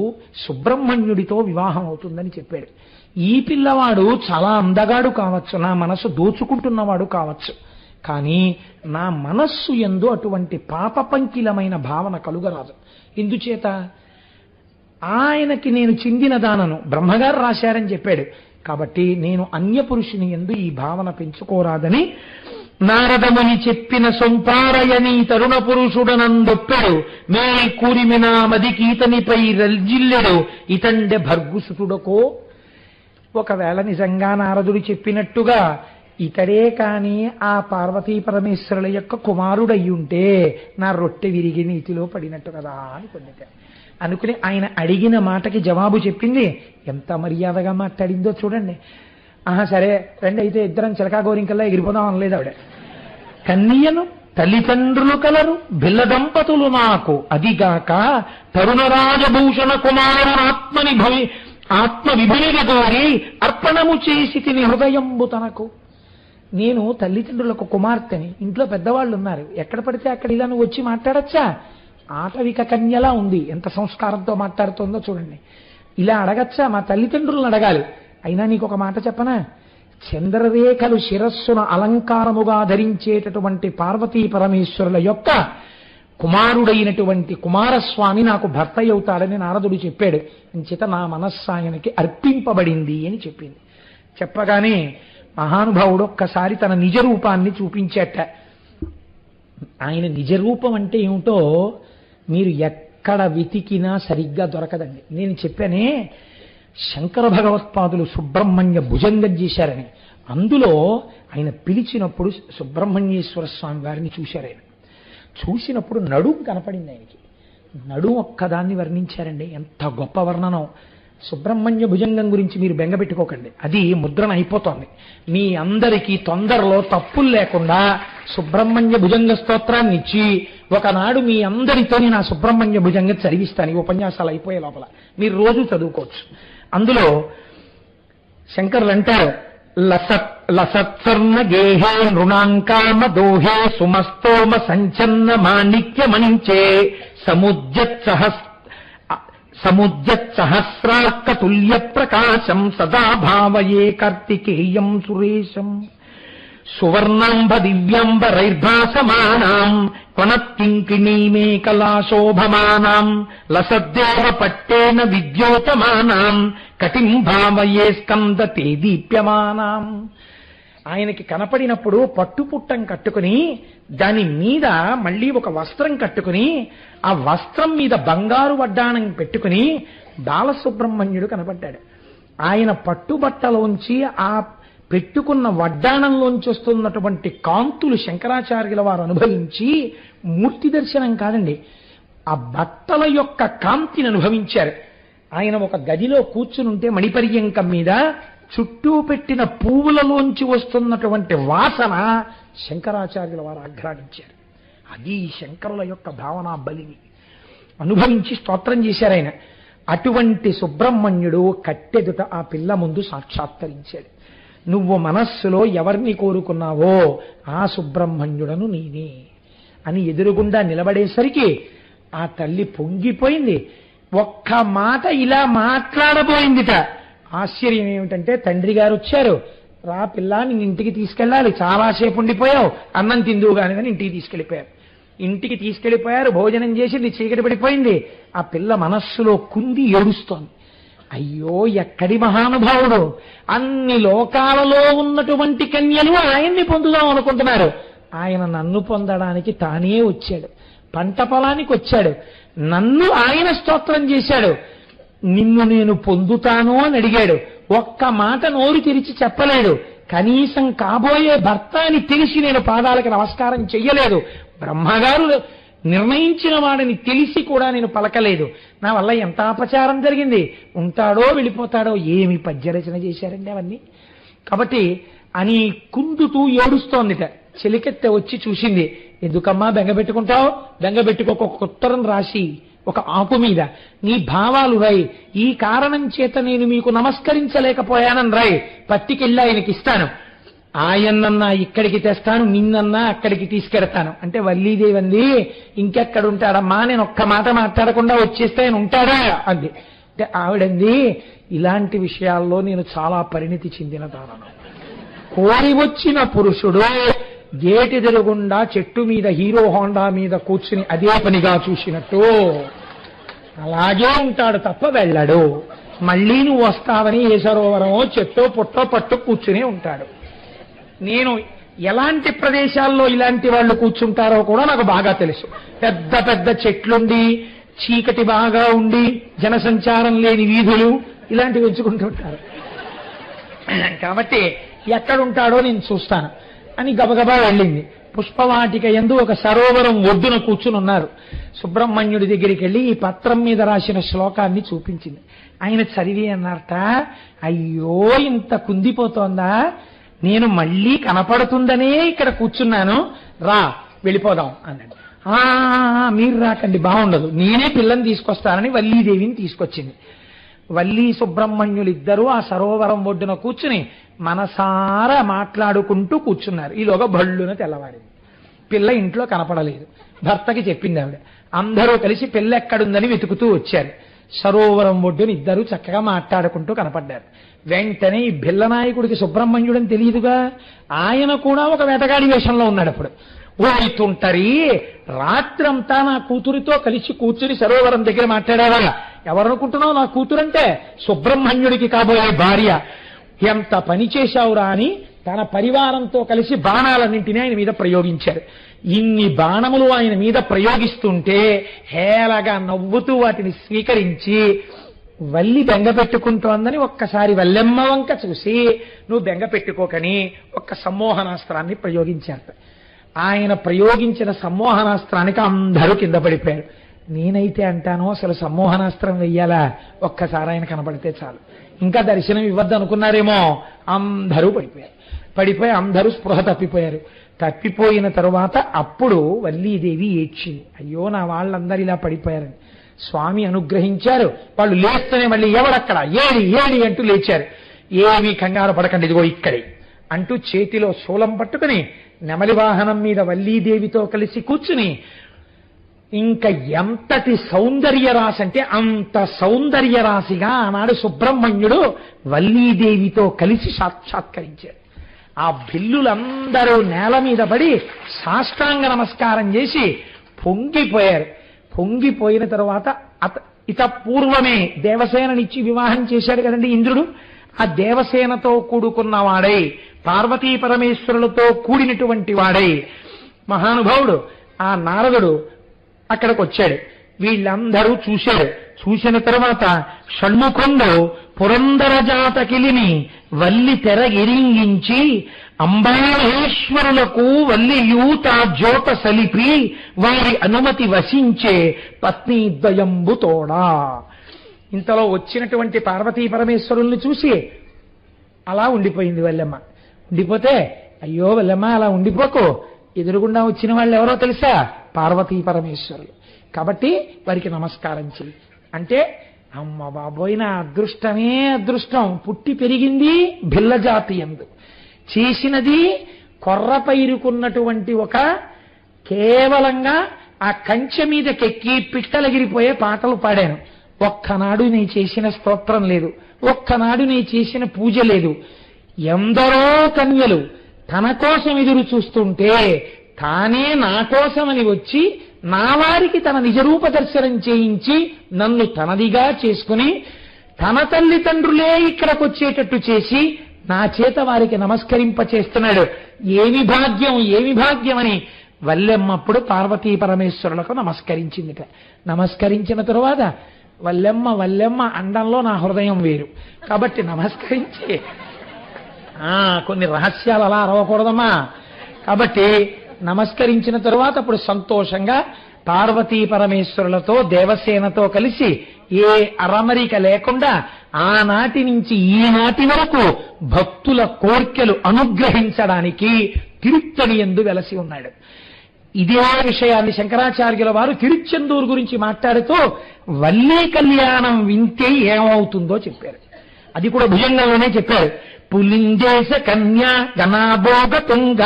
సుబ్రహ్మణ్యుడితో వివాహం అవుతుందని చెప్పాడు. ఈ పిల్లవాడు చాలా అందగాడు కావచ్చు, నా మనస్సు దోచుకుంటున్నవాడు కావచ్చు, కానీ నా మనస్సు యందు అటువంటి పాపపంకిలమైన భావన కలుగరాదు. ఎందుచేత ఆయనకి నేను చెందిన దానను బ్రహ్మగారు రాశారని చెప్పాడు. కాబట్టి నేను అన్యపురుషుని యందు ఈ భావన పెంచుకోరాదని నారదముని చెప్పిన సొంపారయని తరుణ పురుషుడనందొప్పెడు, మేలి కూరిమినా మదికీతనిపై రల్జిల్లెడు, ఇతండె భర్గుసుతుడకో. ఒకవేళ నిజంగా నారదుడు చెప్పినట్టుగా ఇతడే కాని ఆ పార్వతీ పరమేశ్వరుల యొక్క కుమారుడయ్యుంటే నా రొట్టె విరిగి నీతిలో పడినట్టు కదా అనుకునేట. అనుకుని ఆయన అడిగిన మాటకి జవాబు చెప్పింది. ఎంత మర్యాదగా మాట్లాడిందో చూడండి. సరే రండి అయితే ఇద్దరం చిలకా గోరింకల్లా ఎగిరిపోదాం అనలేదు ఆవిడ. కన్యను తల్లిదండ్రులు కలరు బిల్ల దంపతులు నాకు, అదిగాక తరుణరాజభూషణ కుమారునాత్మని ఆత్మ విభునిగా కోరి అర్పణము చేసి తిని హృదయంబు తనకు. నేను తల్లిదండ్రులకు కుమార్తెని, ఇంట్లో పెద్దవాళ్ళు ఉన్నారు, ఎక్కడ పడితే అక్కడ ఇలా నువ్వు వచ్చి మాట్లాడచ్చా? ఆటవిక కన్యలా ఉంది, ఎంత సంస్కారంతో మాట్లాడుతోందో చూడండి. ఇలా అడగచ్చా? మా తల్లిదండ్రులను అడగాలి. అయినా నీకు ఒక మాట చెప్పనా? చంద్రరేఖలు శిరస్సున అలంకారముగా ధరించేటటువంటి పార్వతీ పరమేశ్వరుల యొక్క కుమారుడైనటువంటి కుమారస్వామి నాకు భర్త అవుతాడని నారదుడు చెప్పాడు. అంచేత నా మనస్సాయనకి అర్పింపబడింది అని చెప్పింది. చెప్పగానే మహానుభావుడు ఒక్కసారి తన నిజ రూపాన్ని చూపించేట. ఆయన నిజ రూపం అంటే ఏమిటో మీరు ఎక్కడ వెతికినా సరిగ్గా దొరకదండి. నేను చెప్పానే శంకర భగవత్పాదులు సుబ్రహ్మణ్య భుజంగం చేశారని. అందులో ఆయన పిలిచినప్పుడు సుబ్రహ్మణ్యేశ్వర స్వామి వారిని చూశారు. ఆయన చూసినప్పుడు నడుం కనపడింది ఆయనకి. నడుం ఒక్కదాన్ని వర్ణించారండి. ఎంత గొప్ప వర్ణనం! సుబ్రహ్మణ్య భుజంగం గురించి మీరు బెంగపెట్టుకోకండి, అది ముద్రణ అయిపోతోంది. మీ అందరికీ తొందరలో తప్పులు లేకుండా సుబ్రహ్మణ్య భుజంగ స్తోత్రాన్ని ఇచ్చి ఒకనాడు మీ అందరితో నా సుబ్రహ్మణ్య భుజంగం చదివిస్తాను. ఈ ఉపన్యాసాలు అయిపోయే లోపల మీరు రోజు చదువుకోవచ్చు. అందులో శంకరులు అంటారు, లసత్సర్ణ గేహే నృణాంకామ దోహే సుమస్తోమ సంచన్న మాణిక్యమణించే సముద్యత్ సహస్రార్కతుల్య ప్రకాశం సదా భావయే కార్తికేయం సురేశం సువర్ణాంబ దివ్యాంబరైర్భాసమానాం వనత్కింకిణీమేకలాశోభమానాం లసద్దేవ పట్టేన విద్యోతమానాం కటిం భావయే స్కందతే దీప్యమానాం. ఆయనకి కనపడినప్పుడు పట్టుపుట్టం కట్టుకుని దాని మీద మళ్ళీ ఒక వస్త్రం కట్టుకుని ఆ వస్త్రం మీద బంగారు వడ్డాణం పెట్టుకుని బాలసుబ్రహ్మణ్యుడు కనపడ్డాడు. ఆయన పట్టుబట్టలోంచి ఆ పెట్టుకున్న వడ్డాణంలోంచి వస్తున్నటువంటి కాంతులు శంకరాచార్యుల వారు అనుభవించి మూర్తి దర్శనం కాదండి, ఆ బట్టల యొక్క కాంతిని అనుభవించారు. ఆయన ఒక గదిలో కూర్చునుంటే మణిపర్యంకం మీద చుట్టూ పెట్టిన పువ్వులలోంచి వస్తున్నటువంటి వాసన శంకరాచార్యుల వారు ఆఘ్రానించారు. అది శంకరుల యొక్క భావనా బలిని అనుభవించి స్తోత్రం చేశారు ఆయన. అటువంటి సుబ్రహ్మణ్యుడు కట్టెదుట ఆ పిల్ల ముందు సాక్షాత్కరించాడు. నువ్వు మనస్సులో ఎవరిని కోరుకున్నావో ఆ సుబ్రహ్మణ్యుడను నేనే అని ఎదురుగుండా నిలబడేసరికి ఆ తల్లి పొంగిపోయింది. ఒక్క మాట ఇలా మాట్లాడబోయిందిట. ఆశ్చర్యం ఏమిటంటే తండ్రి గారు వచ్చారు. రా పిల్ల, నేను ఇంటికి తీసుకెళ్ళాలి, చాలాసేపు ఉండిపోయావు, అన్నం తిందువు కాని ఇంటికి తీసుకెళ్ళిపోయారు. ఇంటికి తీసుకెళ్ళిపోయారు, భోజనం చేసి చీకటి పడిపోయింది. ఆ పిల్ల మనస్సులో కుంది ఏడుస్తోంది. అయ్యో ఎక్కడి మహానుభావుడు! అన్ని లోకాలలో ఉన్నటువంటి కన్యలు ఆయన్ని పొందుదాం అనుకుంటున్నారు. ఆయన నన్ను పొందడానికి తానే వచ్చాడు, పంట పొలానికి వచ్చాడు, నన్ను ఆయన స్తోత్రం చేశాడు. నిన్ను నేను పొందుతాను అని అడిగాడు. ఒక్క మాట నోరు తెరిచి చెప్పలేడు. కనీసం కాబోయే భర్త అని తెలిసి నేను పాదాలకు నమస్కారం చెయ్యలేదు. బ్రహ్మగారు నిర్ణయించిన వాడిని తెలిసి కూడా నేను పలకలేదు. నా వల్ల ఎంత అపచారం జరిగింది. ఉంటాడో వెళ్ళిపోతాడో. ఏమి పద్యరచన చేశారండి అవన్నీ. కాబట్టి అని కుందుతూ ఏడుస్తోందిట. చెలికెత్తె వచ్చి చూసింది. ఎందుకమ్మా బెంగపెట్టుకుంటావు? బెంగపెట్టుకోక ఒక ఉత్తరం రాసి ఒక ఆకు మీద నీ భావాలు రాయి. ఈ కారణం చేత నేను మీకు నమస్కరించలేకపోయానని రాయి. పట్టికెళ్ళి ఆయనకి ఇస్తాను. ఆయన్నన్నా ఇక్కడికి తెస్తాను, నిన్నన్నా అక్కడికి తీసుకెడతాను అంటే వల్లీదేవి అంది, ఇంకెక్కడుంటాడమ్మా, నేను ఒక్క మాట మాట్లాడకుండా వచ్చేస్తే ఆయన ఉంటాడా అంది. అంటే ఆవిడంది, ఇలాంటి విషయాల్లో నేను చాలా పరిణితి చెందిన దానను. కోరి వచ్చిన పురుషుడు గేటెదురుగుండా చెట్టు మీద హీరో హోండా మీద కూర్చుని అదే పనిగా చూసినట్టు అలాగే ఉంటాడు తప్ప వెళ్ళడు. మళ్ళీ నువ్వు వస్తావని ఏ సరోవరమో చెట్టో పుట్టో పట్టు కూర్చునే ఉంటాడు. నేను ఎలాంటి ప్రదేశాల్లో ఇలాంటి వాళ్ళు కూర్చుంటారో కూడా నాకు బాగా తెలుసు. పెద్ద పెద్ద చెట్లుండి, చీకటి బాగా ఉండి, జనసంచారం లేని వీధులు ఇలాంటివి ఎంచుకుంటుంటారు. కాబట్టి ఎక్కడుంటాడో నేను చూస్తాను అని గబగబా వెళ్ళింది. పుష్పవాటిక యందు ఒక సరోవరం ఒడ్డున కూర్చుని ఉన్నారు. సుబ్రహ్మణ్యుడి దగ్గరికి వెళ్ళి ఈ పత్రం మీద రాసిన శ్లోకాన్ని చూపించింది. ఆయన చదివి అన్నారట, అయ్యో ఇంత కుందిపోతోందా, నేను మళ్ళీ కనపడుతుందనే ఇక్కడ కూర్చున్నాను, రా వెళ్ళిపోదాం అన్నాడు. మీరు రాకండి, బాగుండదు, నేనే పిల్లని తీసుకొస్తానని వల్లీదేవిని తీసుకొచ్చింది. వల్లీ సుబ్రహ్మణ్యులిద్దరూ ఆ సరోవరం ఒడ్డున కూర్చుని మనసారా మాట్లాడుకుంటూ కూర్చున్నారు. ఈలోగా భళ్ళున తెల్లవారింది. పిల్ల ఇంట్లో కనపడలేదు. భర్తకి చెప్పింది ఆవిడ. అందరూ కలిసి పిల్ల ఎక్కడుందని వెతుకుతూ వచ్చారు. సరోవరం ఒడ్డున ఇద్దరు చక్కగా మాట్లాడుకుంటూ కనపడ్డారు. వెంటనే ఈ బిల్లనాయకుడికి సుబ్రహ్మణ్యుడని తెలియదుగా, ఆయన కూడా ఒక వేటగాడి వేషంలో ఉన్నాడు. అప్పుడు ఓయితుంటరి, రాత్రంతా నా కూతురితో కలిసి కూర్చుని సరోవరం దగ్గర మాట్లాడావా? ఎవరనుకుంటున్నావు నా కూతురంటే? సుబ్రహ్మణ్యుడికి కాబోయే భార్య. ఎంత పని చేశావురా అని తన పరివారంతో కలిసి బాణాలన్నింటినీ ఆయన మీద ప్రయోగించారు. ఇన్ని బాణములు ఆయన మీద ప్రయోగిస్తుంటే హేళగా నవ్వుతూ వాటిని స్వీకరించి వల్లి బెంగ పెట్టుకుంటోందని ఒక్కసారి వల్లెమ్మ వంక చూసి నువ్వు బెంగ పెట్టుకోకని ఒక్క సమ్మోహనాస్త్రాన్ని ప్రయోగించారు. ఆయన ప్రయోగించిన సమ్మోహనాస్త్రానికి అందరూ కింద పడిపోయారు. నేనైతే అంటాను, అసలు సమ్మోహనాస్త్రం వెయ్యాలా? ఒక్కసారి ఆయన కనపడితే చాలు, ఇంకా దర్శనం ఇవ్వద్దు అనుకున్నారేమో. అందరూ పడిపోయి అందరూ స్పృహ తప్పిపోయారు. తప్పిపోయిన తరువాత అప్పుడు వల్లీదేవి ఏడ్చింది. అయ్యో నా వాళ్ళందరూ ఇలా పడిపోయారని. స్వామి అనుగ్రహించారు. వాళ్ళు లేస్తూనే మళ్ళీ ఎవడక్కడ, ఏడి ఏడి అంటూ లేచారు. ఏమీ కంగారు పడకండి, ఇదిగో ఇక్కడే అంటూ చేతిలో శూలం పట్టుకుని నెమలి వాహనం మీద వల్లీదేవితో కలిసి కూర్చుని, ఇంకా ఎంతటి సౌందర్య రాశి అంటే అంత సౌందర్య రాశిగా ఆనాడు సుబ్రహ్మణ్యుడు వల్లీదేవితో కలిసి సాక్షాత్కరించాడు. ఆ బిల్లులందరూ నేల మీద పడి సాష్టాంగ నమస్కారం చేసి పొంగిపోయారు. పొంగిపోయిన తరువాత ఇత పూర్వమే దేవసేననిచ్చి వివాహం చేశాడు కదండి ఇంద్రుడు. ఆ దేవసేనతో కూడుకున్న వాడై, పార్వతీ పరమేశ్వరులతో కూడినటువంటి వాడై మహానుభావుడు ఆ నారదుడు అక్కడికి వచ్చాడు. వీళ్ళందరూ చూశారు. చూసిన తరువాత షణ్ముఖుండు పురందర జాతకిలిని వల్లి తెరగిరింగించి అంబామహేశ్వరులకు వల్లియూత జోట సలిపి వారి అనుమతి వసించే పత్నీద్వయంబుతోడా. ఇంతలో వచ్చినటువంటి పార్వతీ పరమేశ్వరుల్ని చూసి అలా ఉండిపోయింది వల్లెమ్మ. ఉండిపోతే, అయ్యో వల్లెమ్మ అలా ఉండిపోకు, ఎదురుగుండా వచ్చిన వాళ్ళు ఎవరో తెలుసా? పార్వతీ పరమేశ్వరులు. కాబట్టి వారికి నమస్కారం చెయ్యి అంటే, అమ్మ బాబోయ్ నా అదృష్టమే అదృష్టం. పుట్టి పెరిగింది భిల్లజాతి యందు, చేసినది కొర్ర పైరుకున్నటువంటి ఒక కేవలంగా ఆ కంచె మీదకెక్కి పిట్టలగిరిపోయే పాటలు పాడాను. ఒక్కనాడు నీ చేసిన స్తోత్రం లేదు, ఒక్కనాడు నీ చేసిన పూజ లేదు. ఎందరో కన్యలు తన కోసం ఎదురు చూస్తుంటే తానే నా కోసమని వచ్చి నా వారికి తన నిజరూప దర్శనం చేయించి నన్ను తనదిగా చేసుకుని తన తల్లిదండ్రులే ఇక్కడికి వచ్చేటట్టు చేసి నా చేత వారికి నమస్కరింప చేస్తున్నాడు. ఏమి భాగ్యం, ఏమి భాగ్యం అని వల్లెమ్మప్పుడు పార్వతీ పరమేశ్వరులకు నమస్కరించిందిట. నమస్కరించిన తరువాత వల్లెమ్మ వల్లెమ్మ అండంలో నా హృదయం వేరు కాబట్టి నమస్కరించి, కొన్ని రహస్యాలు అలా అరవకూడదమ్మా. కాబట్టి నమస్కరించిన తరువాత అప్పుడు సంతోషంగా పార్వతీ పరమేశ్వరులతో దేవసేనతో కలిసి ఏ అరమరిక లేకుండా ఆనాటి నుంచి ఈనాటి వరకు భక్తుల కోర్కెలు అనుగ్రహించడానికి తిరుత్తణి యందు వెలసి ఉన్నాడు. ఇదే విషయాన్ని శంకరాచార్యుల వారు తిరుచెందూరు గురించి మాట్లాడుతూ వల్లీ కళ్యాణం వింటే ఏమవుతుందో చెప్పారు. అది కూడా భుజంగంలోనే చెప్పారు. పులిందేశ కన్యా గణాభోగ తుంగ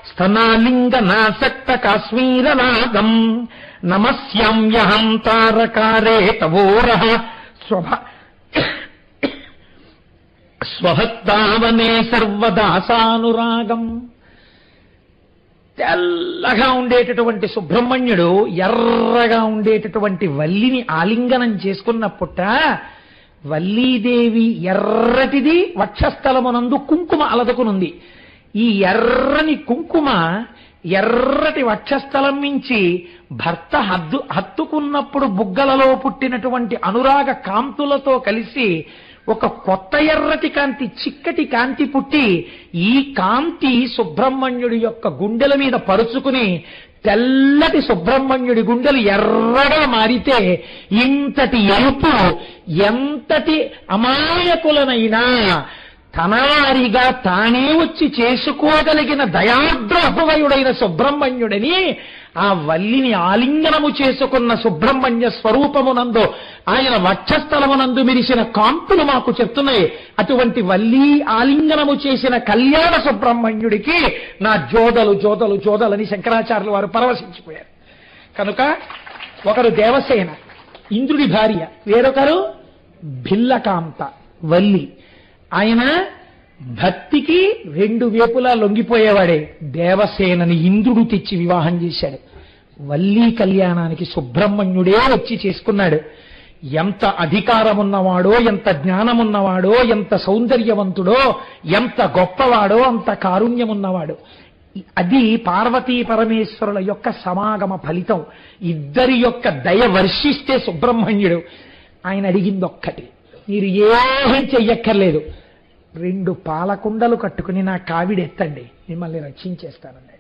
స్తనాలింగ నాసక్త కాశ్మీర నాగం నమస్యామ్యహం తారకారే తవోర స్వహత్తావనే సర్వదాసానురాగం. తెల్లగా ఉండేటటువంటి సుబ్రహ్మణ్యుడు ఎర్రగా ఉండేటటువంటి వల్లిని ఆలింగనం చేసుకున్నప్పుట వల్లీదేవి ఎర్రటిది వక్షస్థలమునందు కుంకుమ అలదుకునుంది. ఈ ఎర్రని కుంకుమ ఎర్రటి వక్షస్థలం నుంచి భర్త హత్తుకున్నప్పుడు బుగ్గలలో పుట్టినటువంటి అనురాగ కాంతులతో కలిసి ఒక కొత్త ఎర్రటి కాంతి, చిక్కటి కాంతి పుట్టి ఈ కాంతి సుబ్రహ్మణ్యుడి యొక్క గుండెల మీద పరుచుకుని తెల్లటి సుబ్రహ్మణ్యుడి గుండెలు ఎర్రగా మారితే ఇంతటి ఎరుపు ఎంతటి అమాయకులనైనా తనవారిగా తానే వచ్చి చేసుకోగలిగిన దయాద్రహృదయుడైన సుబ్రహ్మణ్యుడిని ఆ వల్లిని ఆలింగనము చేసుకున్న సుబ్రహ్మణ్య స్వరూపమునందు ఆయన వక్షస్థలమునందు మెరిసిన కాంతులు మాకు చెప్తున్నాయి. అటువంటి వల్లి ఆలింగనము చేసిన కళ్యాణ సుబ్రహ్మణ్యుడికి నా జోదలు జోదలు జోదలని శంకరాచార్యుల వారు పరవశించిపోయారు. కనుక ఒకరు దేవసేన ఇంద్రుడి భార్య, వేరొకరు భిల్లకాంత వల్లి. ఆయన భక్తికి రెండు వేపులా లొంగిపోయేవాడే. దేవసేనని ఇంద్రుడు తెచ్చి వివాహం చేశాడు. వల్లీ కళ్యాణానికి సుబ్రహ్మణ్యుడే వచ్చి చేసుకున్నాడు. ఎంత అధికారమున్నవాడో, ఎంత జ్ఞానమున్నవాడో, ఎంత సౌందర్యవంతుడో, ఎంత గొప్పవాడో, అంత కారుణ్యమున్నవాడు. అది పార్వతీ పరమేశ్వరుల యొక్క సమాగమ ఫలితం. ఇద్దరి యొక్క దయ వర్షిస్తే సుబ్రహ్మణ్యుడు ఆయన అడిగింది ఒక్కటి, మీరు ఏం చెయ్యక్కర్లేదు, 2 పాలకుండలు కట్టుకుని నా కావిడెత్తండి, మిమ్మల్ని రక్షించేస్తానండి.